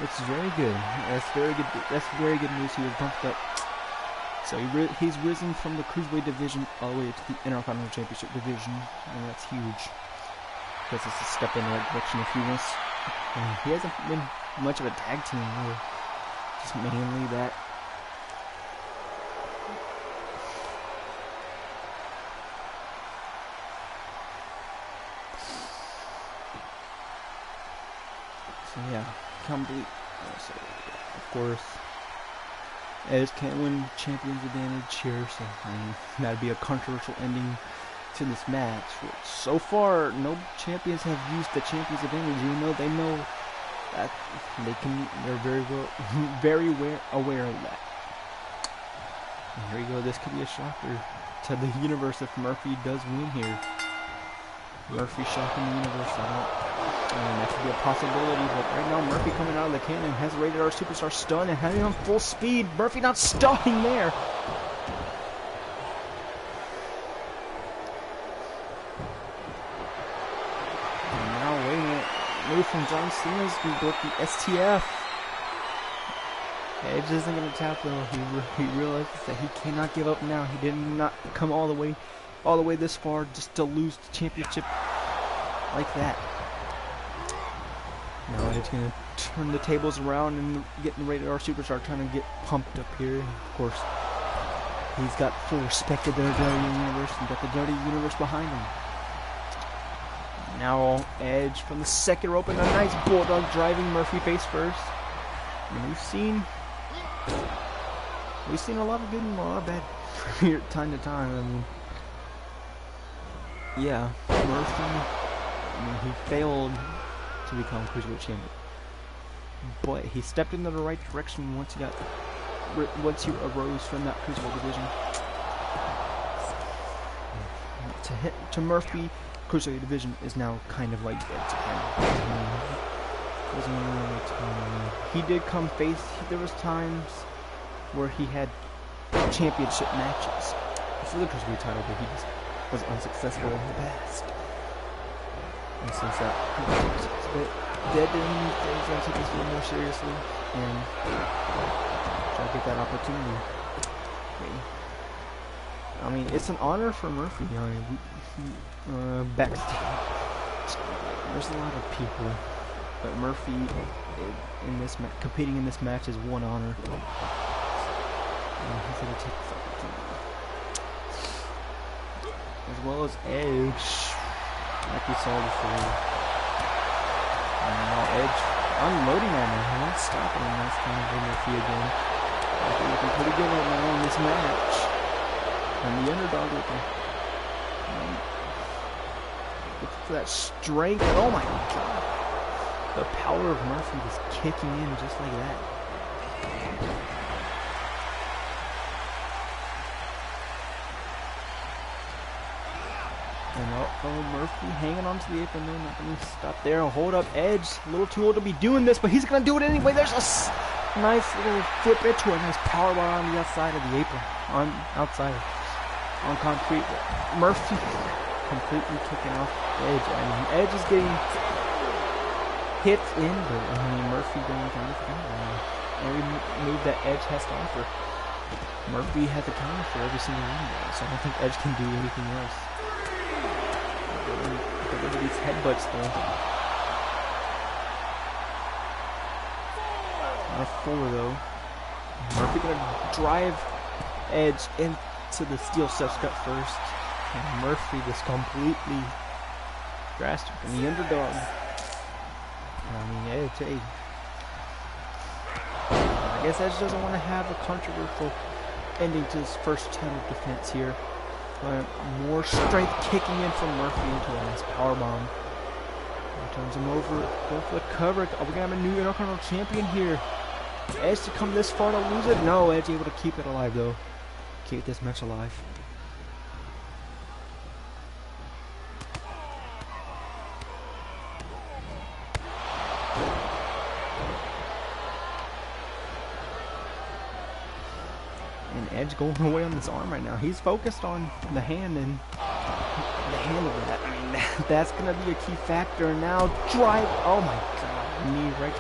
is very good. That's very good. That's very good news. He was bumped up, so he's risen from the Cruiserweight division all the way to the Intercontinental Championship division, and that's huge because it's a step in the right direction. If he wants, he hasn't been much of a tag team, really. Just mainly that. So yeah, complete. So, of course, Edge can't win Champion's Advantage here, so that'd be a controversial ending to this match. Which so far, no champions have used the Champion's Advantage, even though they know that they can. They're very aware of that. And here we go. This could be a shocker to the universe if Murphy does win here. Murphy shocking the universe. That could be a possibility, but right now Murphy coming out of the cannon has Rated R Superstar stunned and having on full speed. Murphy not stopping there. And now wait a minute. Move from John Cena's we broke the STF. Edge isn't going to tap though. He realizes that he cannot give up now. He did not come all the way this far just to lose the championship like that. Now Edge's going to turn the tables around and get the Rated R Superstar trying to get pumped up here. Of course, he's got full respect of the WWE Universe and got the WWE Universe behind him. Now Edge from the second rope and a nice bulldog driving Murphy face first. And we've seen a lot of good and a lot of bad from time to time. I mean, yeah, Murphy, he failed to become Cruiserweight champion, but he stepped into the right direction once he arose from that Cruiserweight division. To Murphy, Cruiserweight division is now kind of like dead to him. He did come face. There was times where he had championship matches for the Cruiserweight title, but he just was unsuccessful in the past. And since that, it's a bit dead to him, he's going to take this a little more seriously and try to get that opportunity. Okay. I mean, it's an honor for Murphy. I mean, backstage, there's a lot of people, but Murphy in this competing in this match is one honor. He's going to take this opportunity, as well as Edge. Like we saw before. And now unloading on him. He's not stopping him. That's kind of Murphy again. Looking pretty good right now in this match. And the underdog looking. Look for that strength. And oh my god. The power of Murphy was kicking in just like that. And Murphy hanging on to the apron though, not going to stop there. Hold up Edge, a little too old to be doing this, but he's going to do it anyway. There's a nice little flip into a nice power bar on the outside of the apron. On concrete. Murphy completely kicking off Edge. I mean, Edge is getting hits in, but I mean, Murphy going to every move that Edge has to offer. Murphy has a counter for every single one, so I don't think Edge can do anything else. Get rid of these headbutts though. Not a four though. Murphy gonna drive Edge into the steel steps cut first. And Murphy was completely drastic and the underdog. I mean, Edge, hey. I guess Edge doesn't want to have a controversial ending to his first title defense here. But more strength kicking in from Murphy into a nice powerbomb. Turns him over, go for the cover. Are we gonna have a new Intercontinental Champion here? Edge to come this far to lose it? No, Edge able to keep it alive though. Keep this match alive. Edge going away on his arm right now. He's focused on the hand and the hand of that. I mean, that's going to be a key factor. Now drive. Oh my god. Knee right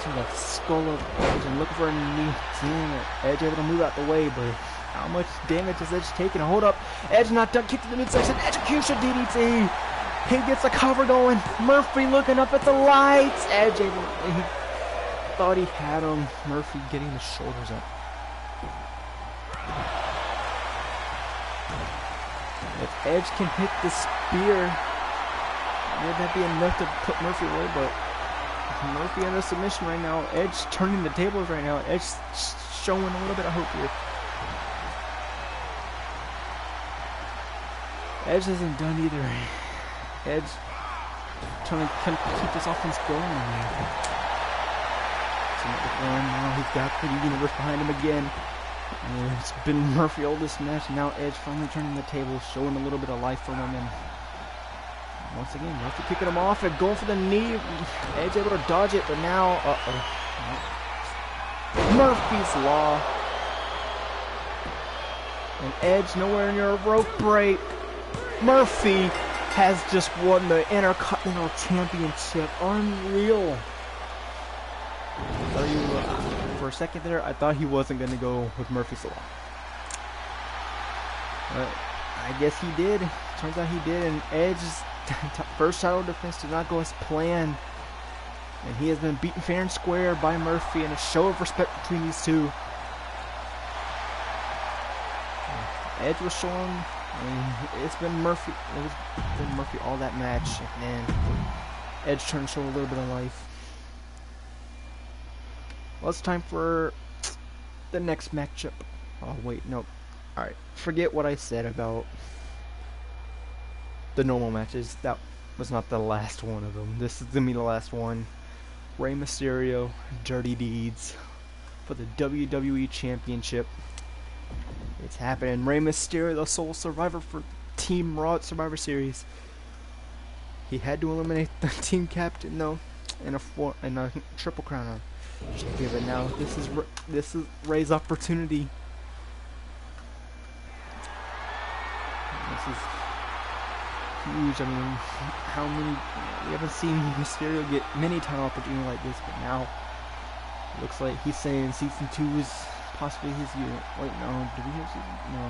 to the skull of Edge and looking for a knee. Damn it. Edge able to move out the way, but how much damage is Edge taking? Hold up. Edge not done. Kick to the midsection. Execution DDT. He gets a cover going. Murphy looking up at the lights. Edge able. He thought he had him. Murphy getting the shoulders up. If Edge can hit the spear, would that be enough to put Murphy away? But Murphy under submission right now. Edge turning the tables right now. Edge showing a little bit of hope here. Edge isn't done either. Edge trying to keep this offense going. Now he's got the universe behind him again. And it's been Murphy all this match. Now Edge finally turning the table, showing a little bit of life from him. And once again, Murphy kicking him off and going for the knee. Edge able to dodge it, but now, Murphy's Law. And Edge nowhere near a rope break. Murphy has just won the Intercontinental Championship. Unreal. For a second there, I thought he wasn't going to go with Murphy's Law. But I guess he did. Turns out he did, and Edge's first title defense did not go as planned. And he has been beaten fair and square by Murphy in a show of respect between these two. Edge was showing, I mean, it's been Murphy. It's been Murphy all that match, and then Edge trying to show a little bit of life. Well, it's time for the next matchup. Oh, wait, no. Alright, forget what I said about the normal matches. That was not the last one of them. This is going to be the last one. Rey Mysterio, Dirty Deeds for the WWE Championship. It's happening. Rey Mysterio, the sole survivor for Team Raw at Survivor Series. He had to eliminate the team captain, though, in a triple crown champion, but now this is Rey's opportunity. This is huge. I mean, how many? We haven't seen Mysterio get many title opportunities like this, but now it looks like he's saying season 2 is possibly his year. Wait, no. Do we have season? No.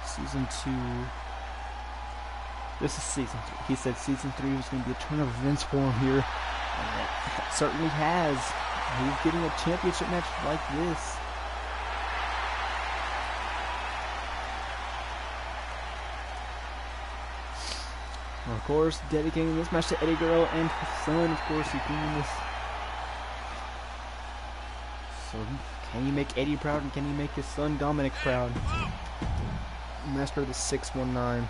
Season 2. This is season 3. He said season 3 was going to be a turn of events for him here. And it certainly has. He's getting a championship match like this. Of course, dedicating this match to Eddie Guerrero and his son. Of course, he's doing this. So, can he make Eddie proud, and can he make his son Dominic proud? Master of the 619.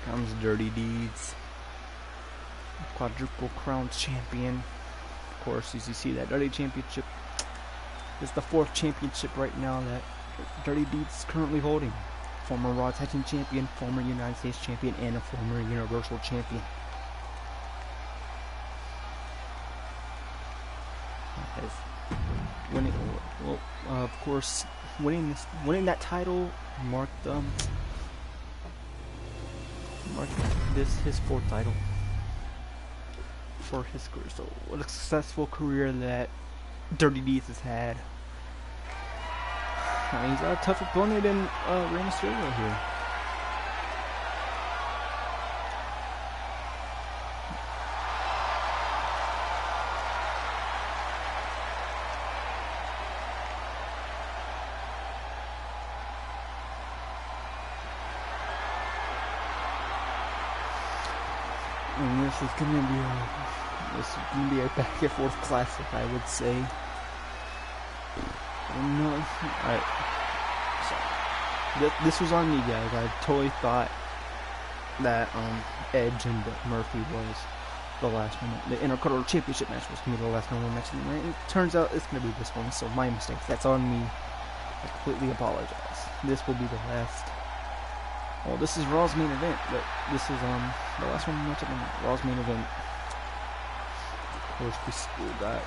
Comes Dirty Deeds, quadruple crown champion. Of course, as you see, that Dirty Championship is the 4th championship right now that Dirty Deeds is currently holding. Former Raw Tag Team Champion, former United States Champion, and a former Universal Champion. Winning, well, of course, winning that title marked this his 4th title for his career. So what a successful career that Dirty Deeds has had. I mean, he's got a tough opponent in Rey Mysterio here. And this is gonna be a back and forth classic, I would say. No, alright. So this was on me, guys. I totally thought that Edge and Murphy was the last one. The Intercontinental Championship match was gonna be the last one match of the night. It turns out it's gonna be this one, so my mistake. That's on me. I completely apologize. This will be the last. Well, this is Raw's main event, but this is the last one match of the night. Raw's main event. Of course, we still got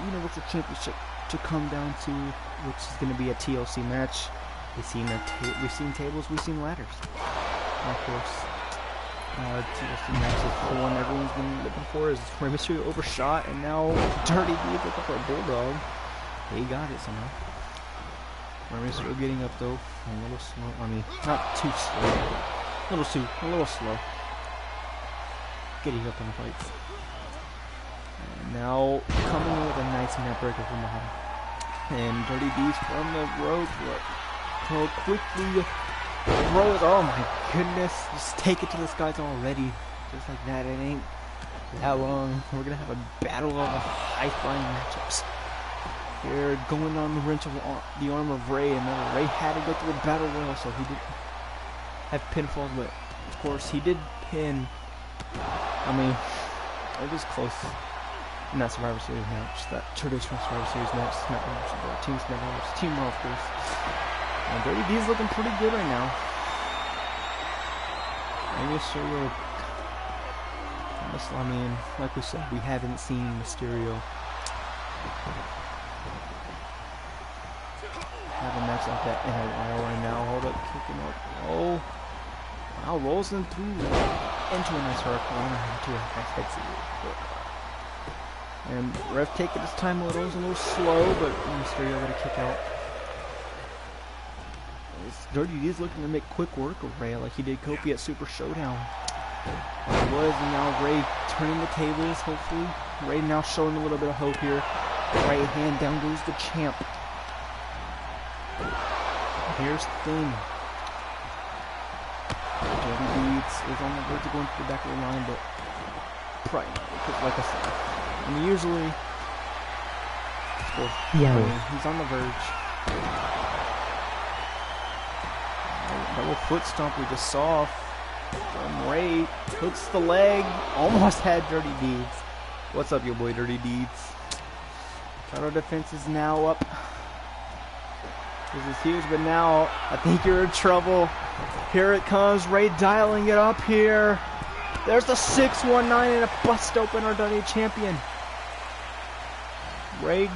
Universal Championship to come down to, which is going to be a TLC match. We've seen tables, we've seen ladders. And of course, TLC match is the one everyone's been looking for. Is Rey Mysterio overshot, and now Dirty Deeds looking for a bulldog. He got it somehow. Rey Mysterio getting up though, a little slow. I mean, not too slow, but a little slow. Getting up in the fights. And now coming with a nice net breaker from behind. And Dirty Deeds from the rope. So quickly throw it. Oh my goodness. Just take it to the skies already. Just like that. It ain't that long. We're going to have a battle of high-flying matchups. Here, going on the wrench of the arm of Rey. And then Rey had to go through a battle royal. So he did have pinfalls. But of course, he did pin. I mean, it was close. In that Survivor Series match, that traditional Survivor Series match, Team SmackDown, Team Raw, of course. And Dirty D's looking pretty good right now. I mean, like we said, we haven't seen Mysterio have a match like that in a while. And now, hold up, kicking up. Oh, wow, rolls in through into a nice hurricane, into a nice exit. And ref taking his time a little slow, but Mysterio got a kick out. Dirty D is looking to make quick work of Rey like he did Kofi at Super Showdown. It was, and now Rey turning the tables, hopefully. Rey now showing a little bit of hope here. Right hand, down goes the champ. Here's the thing. Dirty Deeds is on the verge of going to the back of the line, but probably not, because like I said, I mean, usually, yeah, he's on the verge. Double foot stomp we just saw from Rey. Hooks the leg. Almost had Dirty Deeds. What's up, your boy Dirty Deeds? Title defense is now up. This is huge, but now I think you're in trouble. Here it comes. Rey dialing it up here. There's the 619 and a bust open our Dirty Champion. Rey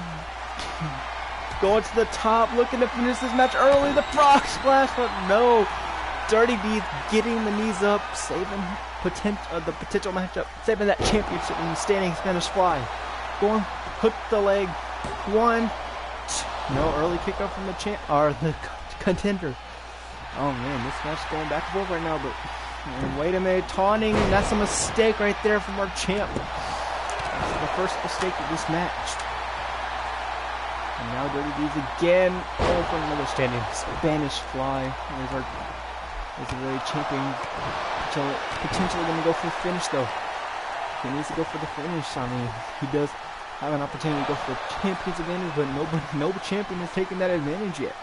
going to the top, looking to finish this match early. The frog splash, but no. Dirty Deeds getting the knees up, saving the potential matchup, saving that championship in the standing Spanish Fly. Going, hook the leg. 1, 2. No, early kickoff from the the contender. Oh man, this match is going back and forth right now, but wait a minute, taunting. That's a mistake right there from our champ. That's the first mistake of this match. And now Dirty Deeds again. Oh, for another standing Spanish fly. There's a really champion potentially going to go for the finish though. He needs to go for the finish. I mean, he does have an opportunity to go for the champion's advantage, but no champion has taken that advantage yet.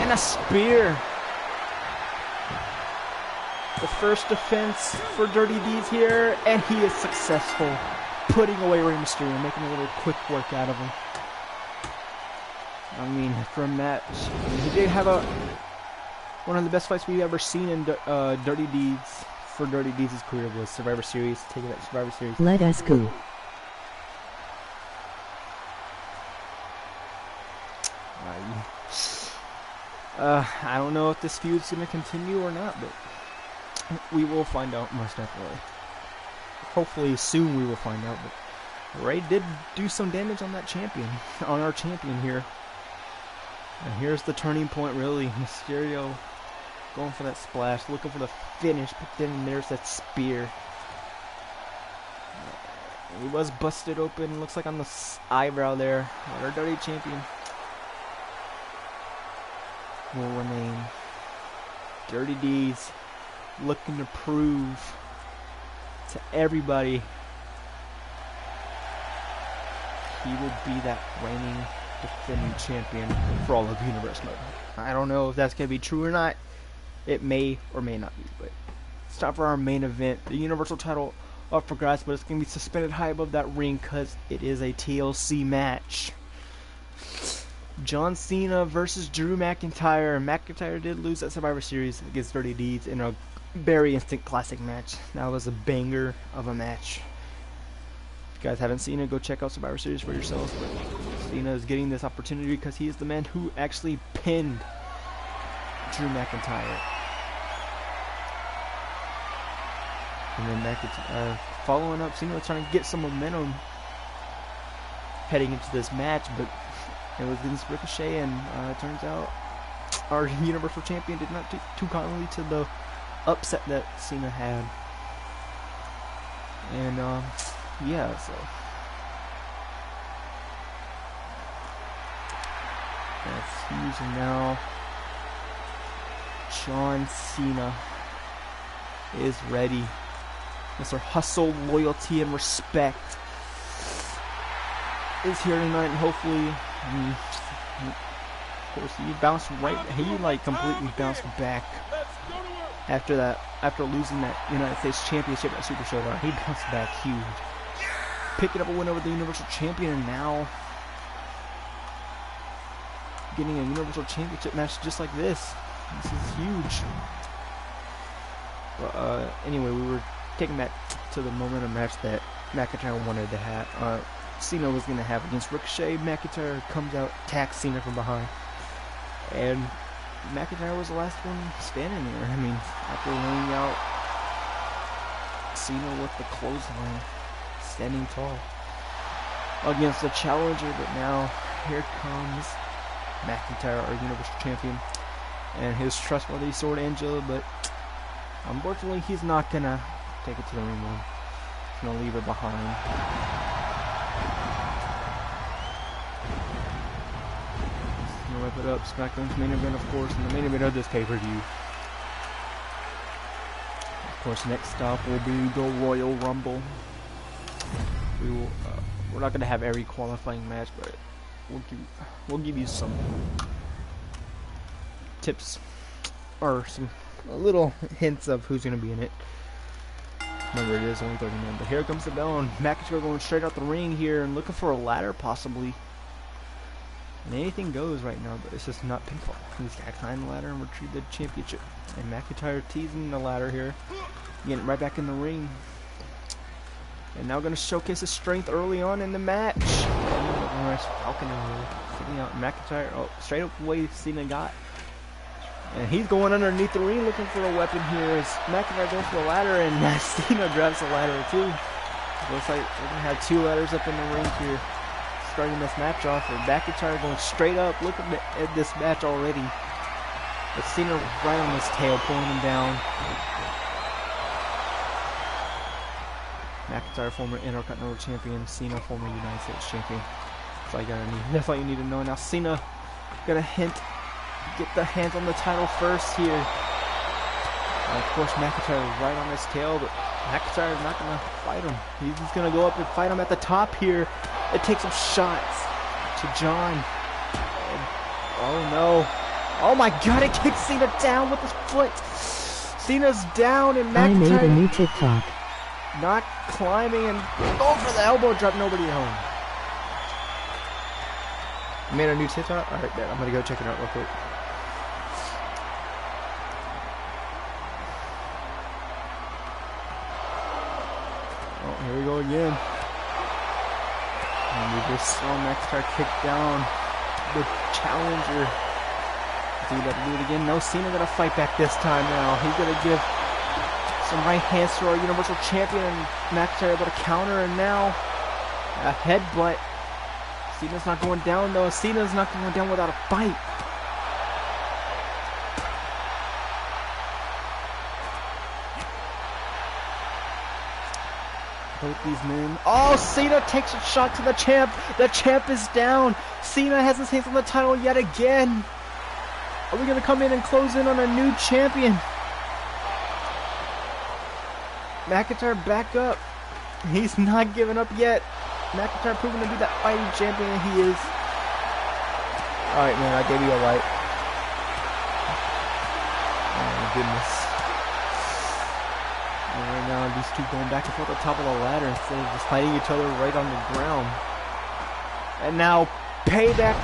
And a spear. The first defense for Dirty Deeds here, and he is successful, putting away Rey Mysterio, making a little quick work out of him. I mean, from that, he did have one of the best fights we've ever seen in Dirty Deeds. For Dirty Deeds' career was Survivor Series, taking that Survivor Series. Let us go. I don't know if this feud's going to continue or not, but we will find out most definitely. Hopefully soon we will find out, but Rey did do some damage on that champion, on our champion here. And here's the turning point really. Mysterio going for that splash, looking for the finish, but then there's that spear. He was busted open, looks like on the eyebrow there. But our Dirty champion will remain. Dirty Deeds looking to prove to everybody he will be that reigning defending champion for all of the universe. I don't know if that's going to be true or not. It may or may not be, but it's time for our main event. The Universal title up for grabs, but it's going to be suspended high above that ring because it is a TLC match. John Cena versus Drew McIntyre. McIntyre did lose that Survivor Series against Dirty Deeds in a very instant classic match. That was a banger of a match. If you guys haven't seen it, go check out Survivor Series for yourselves. But Cena is getting this opportunity because he is the man who actually pinned Drew McIntyre. And then McIntyre following up, Cena was trying to get some momentum heading into this match, but it was against Ricochet, and it turns out our Universal Champion did not take too kindly to the upset that Cena had. And yeah, so that's huge. And now John Cena is ready. Mr. Hustle, Loyalty, and Respect is here tonight, and hopefully, of course, he bounced right. He like completely bounced back after that, after losing that United States Championship at Super Showdown. He bounced back huge, picking up a win over the Universal Champion, and now getting a Universal Championship match just like this. This is huge. But anyway, we were taking back to the momentum match that McIntyre wanted to have. Cena was going to have against Ricochet. McIntyre comes out, attacks Cena from behind, and McIntyre was the last one standing there. I mean, after laying out Cena with the clothesline, standing tall against the challenger. But now here comes McIntyre, our Universal Champion, and his trustworthy sword Angela, but unfortunately he's not going to take it to the ring. He's going to leave it behind. Wrap it up. SmackDown's main event, of course, and the main event of this pay-per-view. Of course, next stop will be the Royal Rumble. We will. We're not going to have every qualifying match, but we'll give you some tips or some little hints of who's going to be in it. Remember, it is only 30 minutes. But here comes the bell, and McIntyre going straight out the ring here and looking for a ladder, possibly. And anything goes right now, but it's just not pinfall. He's got to climb the ladder and retrieve the championship. And McIntyre teasing the ladder here, getting right back in the ring. And now going to showcase his strength early on in the match. Nice falcon here, sitting out McIntyre. Straight up the way Cena got. And he's going underneath the ring looking for a weapon here as McIntyre goes for the ladder, and Cena grabs the ladder too. Looks like we're gonna have two ladders up in the ring here, starting this match off. And McIntyre going straight up. Look at this match already. But Cena right on his tail, pulling him down. McIntyre, former Intercontinental Champion. Cena, former United States Champion. That's all you gotta need. That's all you need to know. Now Cena gonna get the hands on the title first here. And of course, McIntyre right on his tail, but McIntyre is not gonna fight him. He's just gonna go up and fight him at the top here. It takes some shots to John. And, oh no. Oh my god, it kicks Cena down with his foot. Cena's down and McIntyre. I made a new TikTok. Not climbing and going for the elbow drop, nobody home. You made a new TikTok? Alright, I'm gonna go check it out real quick. Oh, here we go again. And we just saw McIntyre kick down the challenger. Is he about to do it again? No, Cena gonna fight back this time now. He's gonna give some right hands to our Universal Champion, and McIntyre able to counter, and now a headbutt. Cena's not going down though. Cena's not going down without a fight. Both these men. Oh, Cena takes a shot to the champ. The champ is down. Cena has his hands on the title yet again. Are we going to come in and close in on a new champion? McIntyre back up. He's not giving up yet. McIntyre proving to be that fighting champion he is. Alright, man, I gave you a light. Oh my goodness. And right now, these two going back and forth at the top of the ladder instead of just fighting each other right on the ground. And now, payback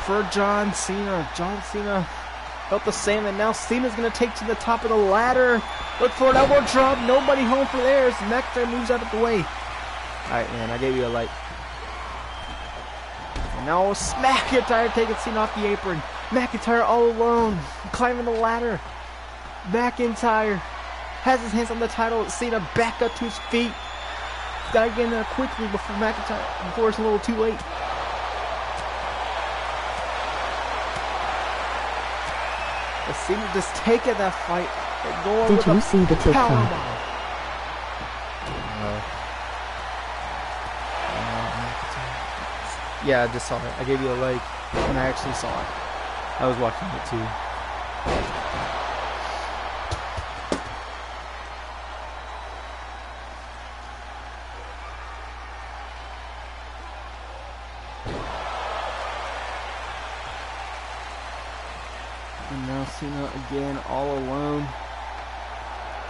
for John Cena. John Cena felt the same, and now Cena's going to take to the top of the ladder. Look for an elbow drop. Nobody home for theirs. McIntyre moves out of the way. Alright, man, I gave you a light. And now McIntyre taking Cena off the apron. McIntyre all alone, climbing the ladder. McIntyre has his hands on the title. Cena back up to his feet. Gotta get in there quickly before it's a little too late. But Cena just taking that fight. Did you see the TikTok? Yeah, I just saw it. I gave you a like, and I actually saw it. I was watching it too. And now Cena again all alone.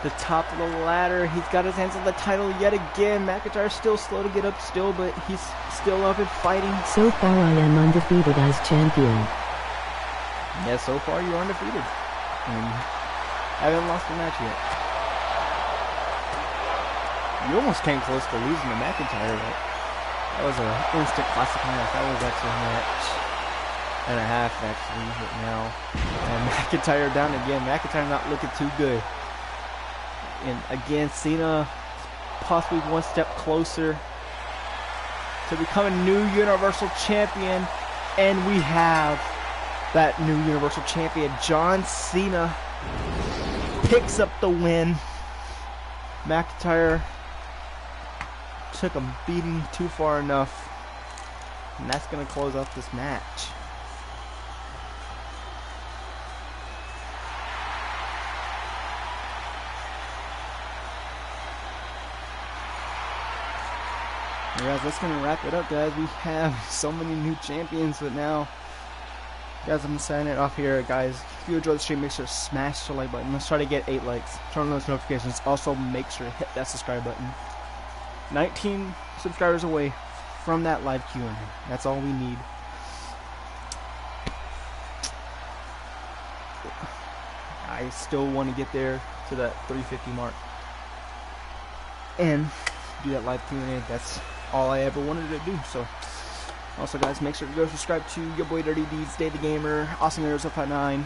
The top of the ladder. He's got his hands on the title yet again. McIntyre's still slow to get up still, but he's still up and fighting. So far I am undefeated as champion. Yeah, so far you're undefeated. And I haven't lost a match yet. You almost came close to losing to McIntyre, but that was an instant classic match. That was actually a match and a half actually, but now. And McIntyre down again. McIntyre not looking too good. And again, Cena possibly one step closer to becoming new Universal Champion. And we have that new Universal Champion. John Cena picks up the win. McIntyre took a beating too far enough. And that's going to close out this match. Guys, that's going to wrap it up, guys. We have so many new champions, but now, guys, I'm going to sign it off here, guys. If you enjoyed the stream, make sure to smash the like button. Let's try to get 8 likes. Turn on those notifications. Also, make sure to hit that subscribe button. 19 subscribers away from that live Q&A. That's all we need. I still want to get there to that 350 mark. And do that live Q&A. That's all I ever wanted to do. So also, guys, make sure to go subscribe to your boy Dirty Deeds, Day the Gamer, Awesome Arrows 59,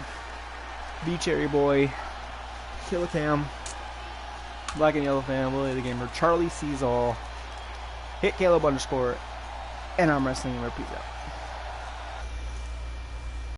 B Cherry Boy, Killer Cam, Black and Yellow Fan, Willie the Gamer, Charlie Sees All, hit Caleb underscore, and I'm wrestling, and peace out.